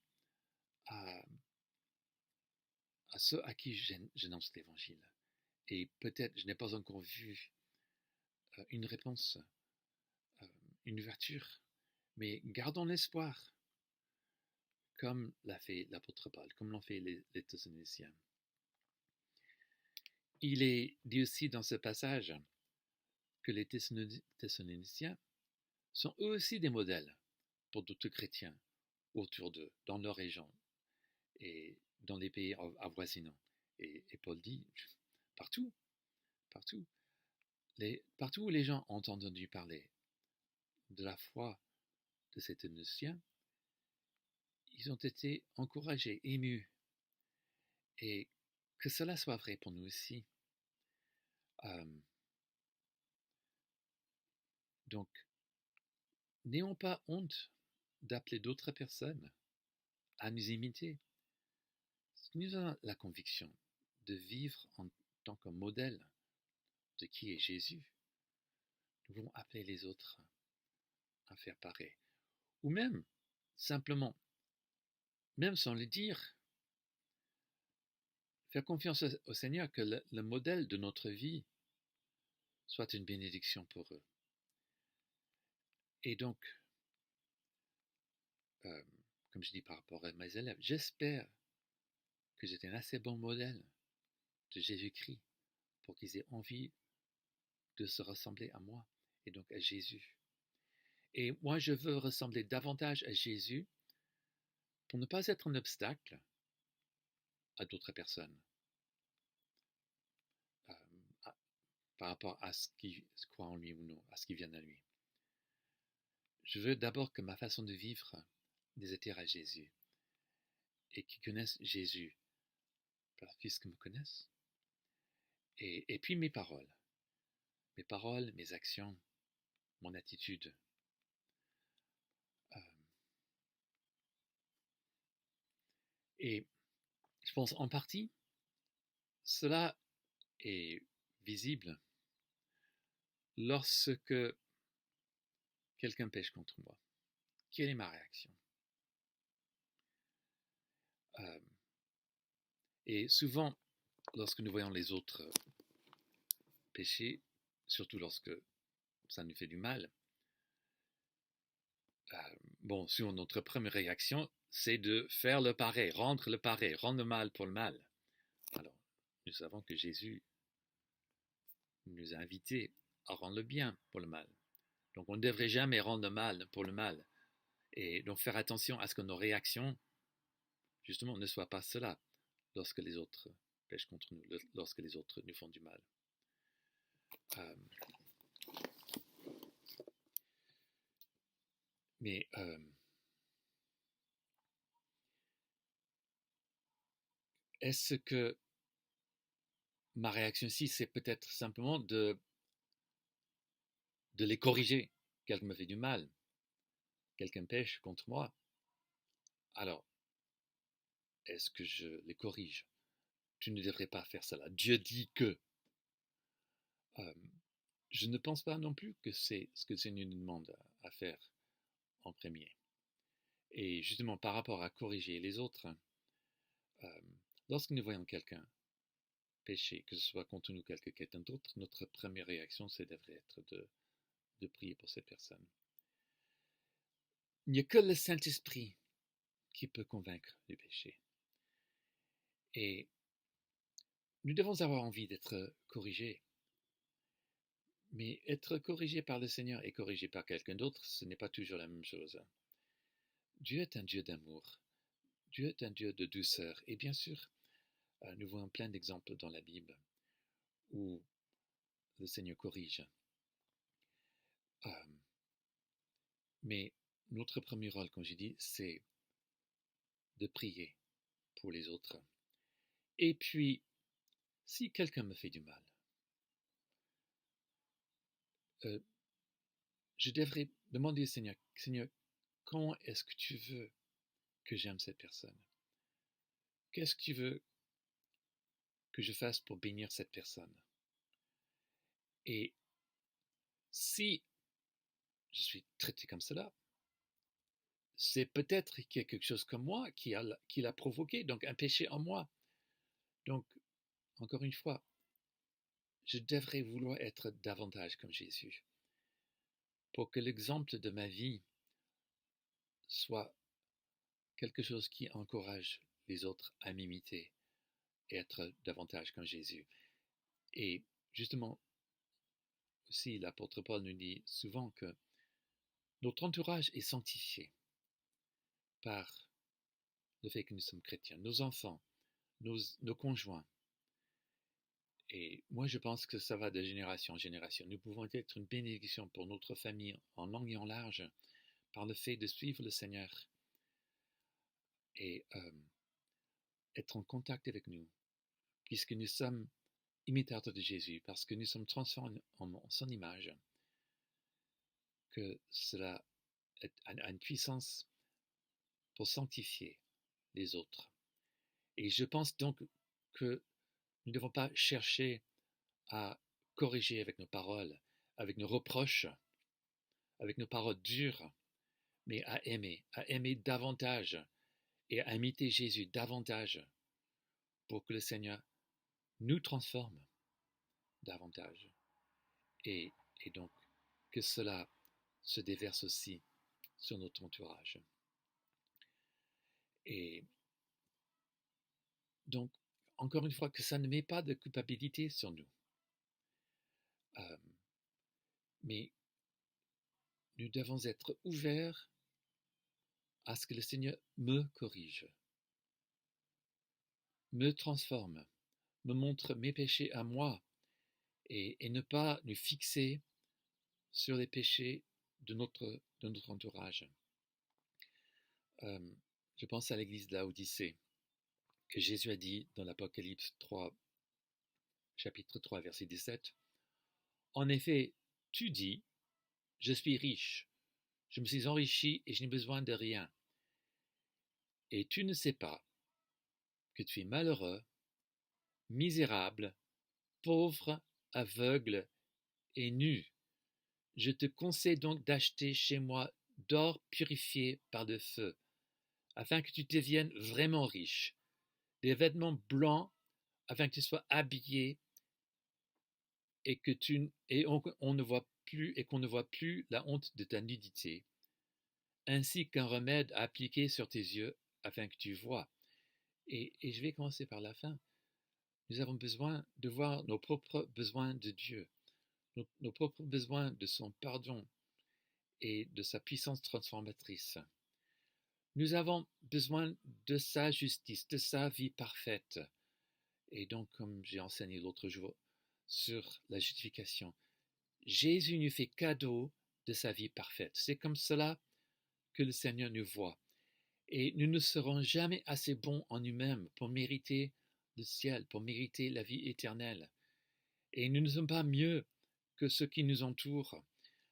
à ceux à qui j'annonce l'Évangile. Et peut-être je n'ai pas encore vu une réponse, une ouverture, mais gardons l'espoir comme l'a fait l'apôtre Paul, comme l'ont fait les Thessaloniciens. Il est dit aussi dans ce passage que les Thessaloniciens sont eux aussi des modèles pour d'autres chrétiens autour d'eux, dans leur région et dans les pays avoisinants. Et Paul dit, partout, partout, partout où les gens ont entendu parler de la foi de ces Thessaloniciens, ils ont été encouragés, émus, et que cela soit vrai pour nous aussi. Donc, n'ayons pas honte d'appeler d'autres personnes à nous imiter. Nous avons la conviction de vivre en tant que modèle de qui est Jésus. Nous voulons appeler les autres à faire pareil. Ou même, simplement, même sans le dire, faire confiance au Seigneur que le modèle de notre vie soit une bénédiction pour eux. Et donc, comme je dis par rapport à mes élèves, j'espère que j'étais un assez bon modèle de Jésus-Christ pour qu'ils aient envie de se ressembler à moi et donc à Jésus. Et moi, je veux ressembler davantage à Jésus pour ne pas être un obstacle à d'autres personnes par rapport à ce qui croient en lui ou non, à ce qui vient à lui. Je veux d'abord que ma façon de vivre les attire à Jésus et qu'ils connaissent Jésus puisqu'ils me connaissent. Et puis mes paroles, mes actions, mon attitude. Et je pense en partie, cela est visible lorsque quelqu'un pêche contre moi. Quelle est ma réaction? Et souvent, lorsque nous voyons les autres pécher, surtout lorsque ça nous fait du mal, souvent notre première réaction, c'est de faire le pareil, rendre le mal pour le mal. Alors, nous savons que Jésus nous a invités à rendre le bien pour le mal. Donc, on ne devrait jamais rendre le mal pour le mal. Et donc, faire attention à ce que nos réactions, justement, ne soient pas cela lorsque les autres pêchent contre nous, lorsque les autres nous font du mal. Mais est-ce que ma réaction ici, c'est peut-être simplement de les corriger? Quelqu'un me fait du mal, quelqu'un pêche contre moi. Alors, est-ce que je les corrige? Tu ne devrais pas faire cela. Dieu dit que. Je ne pense pas non plus que c'est ce que le Seigneur nous demande à faire en premier. Et justement, par rapport à corriger les autres, lorsque nous voyons quelqu'un pécher, que ce soit contre nous ou quelqu'un d'autre, notre première réaction, ça devrait être de prier pour cette personne. Il n'y a que le Saint-Esprit qui peut convaincre du péché. Et nous devons avoir envie d'être corrigés. Mais être corrigé par le Seigneur et corrigé par quelqu'un d'autre, ce n'est pas toujours la même chose. Dieu est un Dieu d'amour. Dieu est un Dieu de douceur. Et bien sûr, nous voyons plein d'exemples dans la Bible où le Seigneur corrige. Mais notre premier rôle, comme j'ai dit, c'est de prier pour les autres. Et puis, si quelqu'un me fait du mal, je devrais demander au Seigneur, Seigneur, comment est-ce que tu veux que j'aime cette personne? Qu'est-ce que tu veux que je fasse pour bénir cette personne? Et si je suis traité comme cela, c'est peut-être qu'il y a quelque chose comme moi qui l'a provoqué, donc un péché en moi. Donc, encore une fois, je devrais vouloir être davantage comme Jésus pour que l'exemple de ma vie soit quelque chose qui encourage les autres à m'imiter et être davantage comme Jésus. Et justement, aussi, l'apôtre Paul nous dit souvent que notre entourage est sanctifié par le fait que nous sommes chrétiens, nos enfants, nos conjoints. Et moi, je pense que ça va de génération en génération. Nous pouvons être une bénédiction pour notre famille en long et en large par le fait de suivre le Seigneur et être en contact avec nous, puisque nous sommes imitateurs de Jésus, parce que nous sommes transformés en son image, que cela a une puissance pour sanctifier les autres. Et je pense donc que nous ne devons pas chercher à corriger avec nos paroles, avec nos reproches, avec nos paroles dures, mais à aimer davantage et à imiter Jésus davantage pour que le Seigneur nous transforme davantage. Et donc que cela se déverse aussi sur notre entourage. Et donc, encore une fois, que ça ne met pas de culpabilité sur nous. Mais nous devons être ouverts à ce que le Seigneur me corrige, me transforme, me montre mes péchés à moi et ne pas nous fixer sur les péchés de notre entourage. Je pense à l'église de Laodicée, que Jésus a dit dans l'Apocalypse 3, chapitre 3, verset 17. En effet, tu dis, je suis riche, je me suis enrichi et je n'ai besoin de rien. Et tu ne sais pas que tu es malheureux, misérable, pauvre, aveugle et nu. Je te conseille donc d'acheter chez moi d'or purifié par le feu, afin que tu deviennes vraiment riche, des vêtements blancs, afin que tu sois habillé et qu'on ne voit plus la honte de ta nudité, ainsi qu'un remède à appliquer sur tes yeux, afin que tu vois. Et je vais commencer par la fin. Nous avons besoin de voir nos propres besoins de Dieu, nos propres besoins de son pardon et de sa puissance transformatrice. Nous avons besoin de sa justice, de sa vie parfaite. Et donc, comme j'ai enseigné l'autre jour sur la justification, Jésus nous fait cadeau de sa vie parfaite. C'est comme cela que le Seigneur nous voit. Et nous ne serons jamais assez bons en nous-mêmes pour mériter le ciel, pour mériter la vie éternelle. Et nous ne sommes pas mieux que ceux qui nous entourent.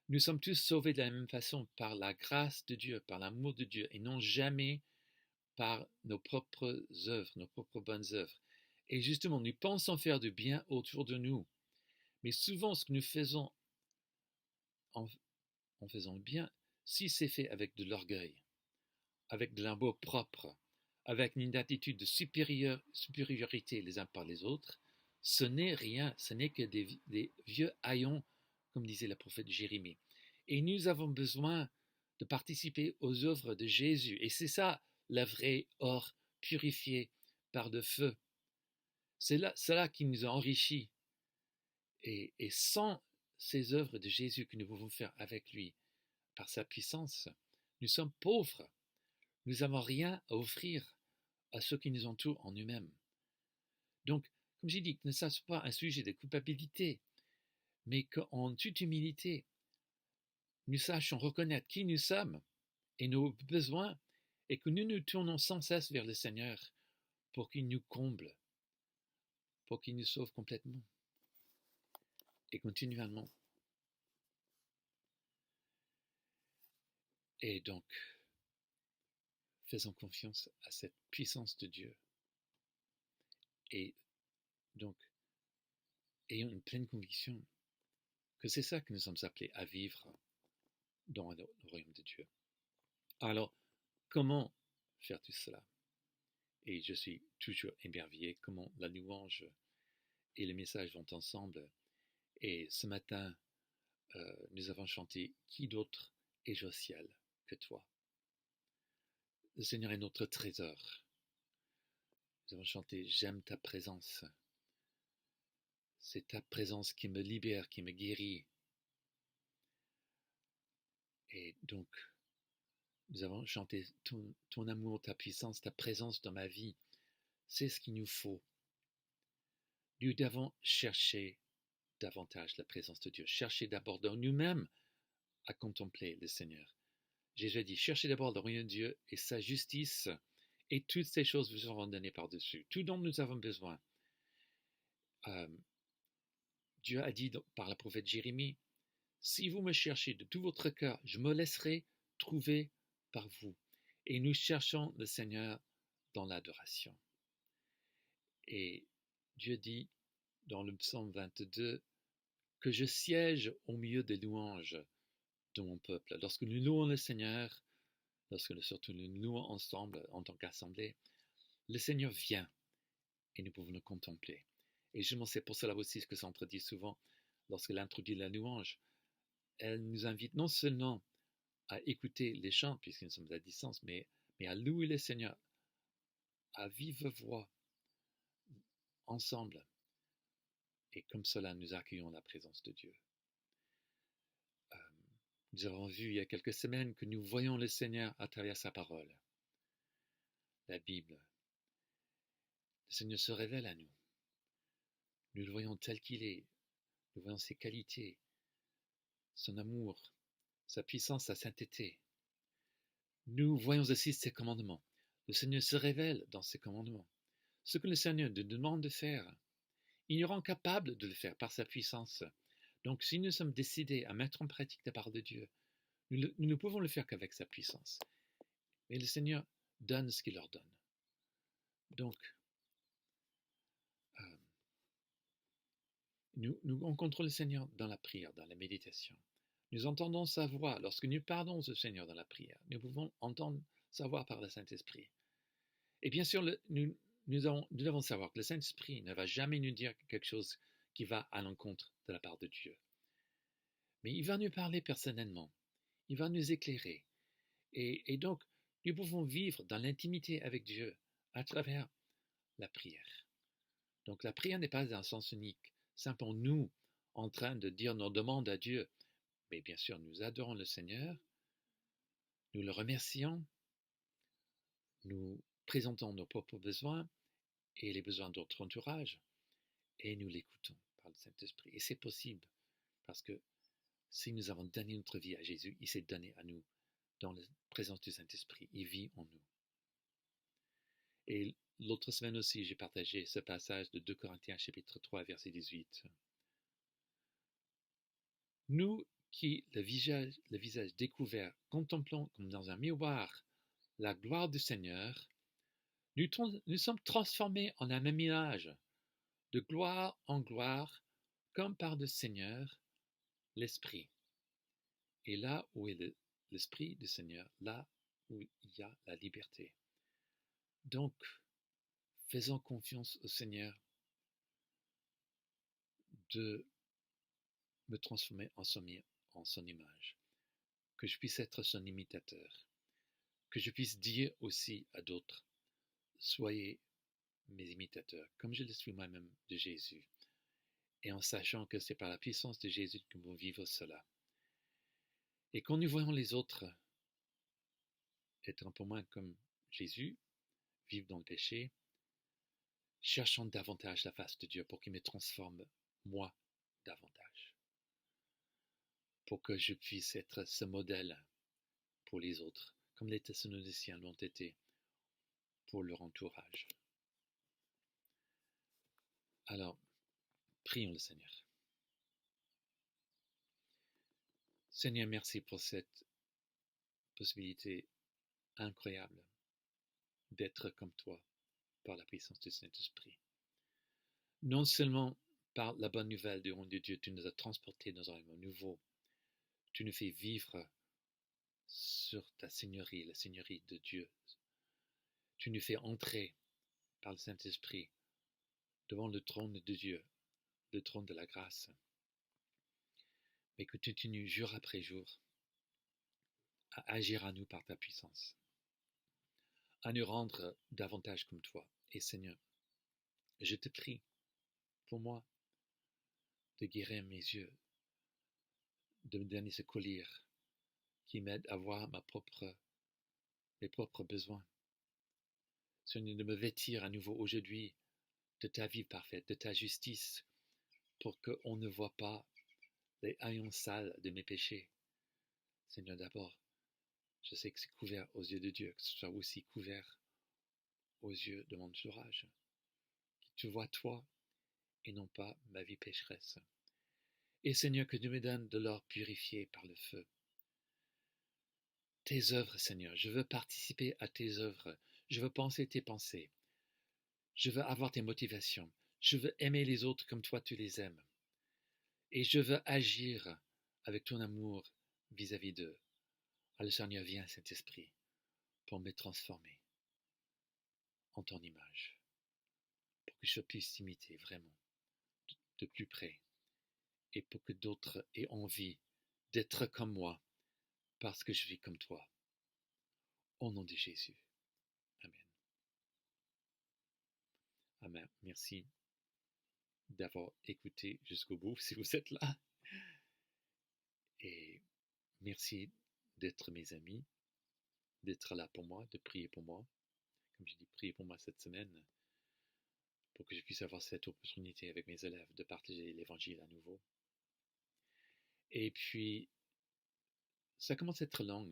Nous sommes tous sauvés de la même façon par la grâce de Dieu, par l'amour de Dieu, et non jamais par nos propres œuvres, nos propres bonnes œuvres. Et justement, nous pensons faire du bien autour de nous. Mais souvent, ce que nous faisons en faisant le bien, si c'est fait avec de l'orgueil, avec de l'amour propre, avec une attitude de supériorité les uns par les autres, ce n'est rien, ce n'est que des vieux haillons, comme disait le prophète Jérémie. Et nous avons besoin de participer aux œuvres de Jésus. Et c'est ça, la vraie or purifié par le feu. C'est cela qui nous a enrichis. Et sans ces œuvres de Jésus que nous pouvons faire avec lui, par sa puissance, nous sommes pauvres. Nous n'avons rien à offrir à ceux qui nous entourent en nous-mêmes. Donc, comme j'ai dit, que ce ne soit pas un sujet de culpabilité, mais qu'en toute humilité, nous sachions reconnaître qui nous sommes et nos besoins, et que nous nous tournons sans cesse vers le Seigneur pour qu'il nous comble, pour qu'il nous sauve complètement et continuellement. Et donc, faisons confiance à cette puissance de Dieu. Et donc, ayons une pleine conviction que c'est ça que nous sommes appelés à vivre dans le royaume de Dieu. Alors, comment faire tout cela? Et je suis toujours émerveillé comment la louange et le message vont ensemble. Et ce matin, nous avons chanté « Qui d'autre est-je au ciel que toi ?» le Seigneur est notre trésor. Nous avons chanté « J'aime ta présence ». C'est ta présence qui me libère, qui me guérit. Et donc, nous avons chanté ton amour, ta puissance, ta présence dans ma vie. C'est ce qu'il nous faut. Nous devons chercher davantage la présence de Dieu. Chercher d'abord dans nous-mêmes à contempler le Seigneur. Jésus a dit, cherchez d'abord le royaume de Dieu et sa justice, et toutes ces choses vous seront données par-dessus. Tout dont nous avons besoin. Dieu a dit par le prophète Jérémie, si vous me cherchez de tout votre cœur, je me laisserai trouver par vous. Et nous cherchons le Seigneur dans l'adoration. Et Dieu dit dans le psaume 22 que je siège au milieu des louanges de mon peuple. Lorsque nous louons le Seigneur, lorsque surtout nous louons ensemble en tant qu'assemblée, le Seigneur vient et nous pouvons le contempler. Et justement, c'est pour cela aussi que Centre dit souvent, lorsqu'elle introduit la louange, elle nous invite non seulement à écouter les chants, puisque nous sommes à distance, mais à louer le Seigneur à vive voix, ensemble. Et comme cela, nous accueillons la présence de Dieu. Nous avons vu il y a quelques semaines que nous voyons le Seigneur à travers sa parole, la Bible. Le Seigneur se révèle à nous. Nous le voyons tel qu'il est. Nous voyons ses qualités, son amour, sa puissance, sa sainteté. Nous voyons aussi ses commandements. Le Seigneur se révèle dans ses commandements. Ce que le Seigneur nous demande de faire, il nous rend capable de le faire par sa puissance. Donc, si nous sommes décidés à mettre en pratique la parole de Dieu, nous ne pouvons le faire qu'avec sa puissance. Mais le Seigneur donne ce qu'il leur donne. Donc, nous rencontrons le Seigneur dans la prière, dans la méditation. Nous entendons sa voix. Lorsque nous parlons au Seigneur dans la prière, nous pouvons entendre sa voix par le Saint-Esprit. Et bien sûr, nous devons savoir que le Saint-Esprit ne va jamais nous dire quelque chose qui va à l'encontre de la part de Dieu. Mais il va nous parler personnellement. Il va nous éclairer. Et donc, nous pouvons vivre dans l'intimité avec Dieu à travers la prière. Donc, la prière n'est pas un sens unique. Simplement nous, en train de dire nos demandes à Dieu. Mais bien sûr, nous adorons le Seigneur. Nous le remercions. Nous présentons nos propres besoins et les besoins de notre entourage. Et nous l'écoutons par le Saint-Esprit. Et c'est possible parce que si nous avons donné notre vie à Jésus, il s'est donné à nous dans la présence du Saint-Esprit. Il vit en nous. Et l'autre semaine aussi, j'ai partagé ce passage de 2 Corinthiens chapitre 3, verset 18. Nous qui, le visage découvert, contemplons comme dans un miroir la gloire du Seigneur, nous sommes transformés en un même image, de gloire en gloire, comme par le Seigneur, l'Esprit. Et là où est l'Esprit du Seigneur, là où il y a la liberté. Donc, faisons confiance au Seigneur de me transformer en son image, que je puisse être son imitateur, que je puisse dire aussi à d'autres, soyez mes imitateurs, comme je le suis moi-même de Jésus, et en sachant que c'est par la puissance de Jésus que nous pouvons vivre cela. Et quand nous voyons les autres être un peu moins comme Jésus, vivre dans le péché, cherchons davantage la face de Dieu pour qu'il me transforme, moi, davantage. Pour que je puisse être ce modèle pour les autres, comme les Thessaloniciens l'ont été pour leur entourage. Alors, prions le Seigneur. Seigneur, merci pour cette possibilité incroyable d'être comme toi par la puissance du Saint-Esprit. Non seulement par la bonne nouvelle du royaume de Dieu, tu nous as transportés dans un royaume nouveau, tu nous fais vivre sur ta seigneurie, la seigneurie de Dieu. Tu nous fais entrer par le Saint-Esprit devant le trône de Dieu, le trône de la grâce. Mais que tu continues jour après jour à agir à nous par ta puissance. à nous rendre davantage comme toi. Et Seigneur, je te prie pour moi de guérir mes yeux, de me donner ce collier qui m'aide à voir mes propres besoins. Seigneur, de me vêtir à nouveau aujourd'hui de ta vie parfaite, de ta justice, pour qu'on ne voit pas les haillons sales de mes péchés. Seigneur, d'abord, je sais que c'est couvert aux yeux de Dieu, que ce soit aussi couvert aux yeux de mon entourage. Que tu vois toi et non pas ma vie pécheresse. Et Seigneur, que tu me donnes de l'or purifié par le feu. Tes œuvres, Seigneur, je veux participer à tes œuvres. Je veux penser tes pensées. Je veux avoir tes motivations. Je veux aimer les autres comme toi tu les aimes. Et je veux agir avec ton amour vis-à-vis d'eux. Alors Seigneur, viens Saint-Esprit pour me transformer en ton image, pour que je puisse t'imiter vraiment de plus près et pour que d'autres aient envie d'être comme moi parce que je suis comme toi. Au nom de Jésus. Amen. Amen. Merci d'avoir écouté jusqu'au bout si vous êtes là. Et merci d'être mes amis, d'être là pour moi, de prier pour moi. Comme je dis, priez pour moi cette semaine pour que je puisse avoir cette opportunité avec mes élèves de partager l'évangile à nouveau. Et puis, ça commence à être long,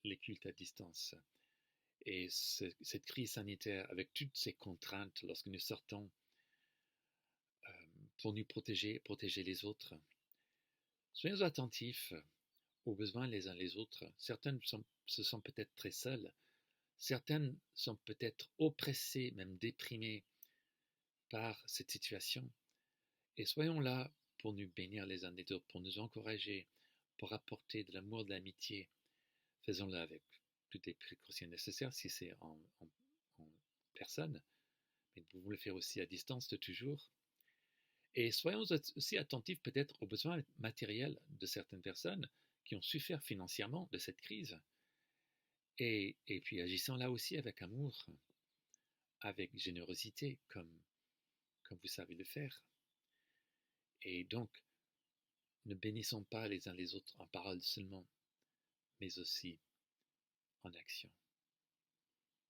les cultes à distance. Et cette crise sanitaire, avec toutes ces contraintes lorsque nous sortons pour nous protéger les autres, soyons attentifs aux besoins les uns les autres. Certaines se sentent peut-être très seules. Certaines sont peut-être oppressées, même déprimées par cette situation. Et soyons là pour nous bénir les uns les autres, pour nous encourager, pour apporter de l'amour, de l'amitié. Faisons-le avec toutes les précautions nécessaires si c'est en personne, mais nous pouvons le faire aussi à distance de toujours. Et soyons aussi attentifs peut-être aux besoins matériels de certaines personnes qui ont souffert financièrement de cette crise. Et puis agissons là aussi avec amour, avec générosité, comme vous savez le faire. Et donc, ne bénissons pas les uns les autres en parole seulement, mais aussi en action.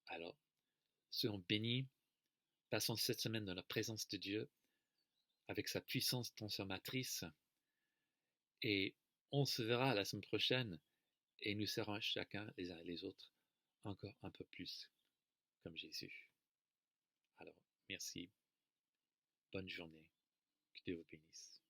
Alors, soyons bénis, passons cette semaine dans la présence de Dieu, avec sa puissance transformatrice, et on se verra la semaine prochaine, et nous serons chacun les uns et les autres encore un peu plus comme Jésus. Alors, merci, bonne journée, que Dieu vous bénisse.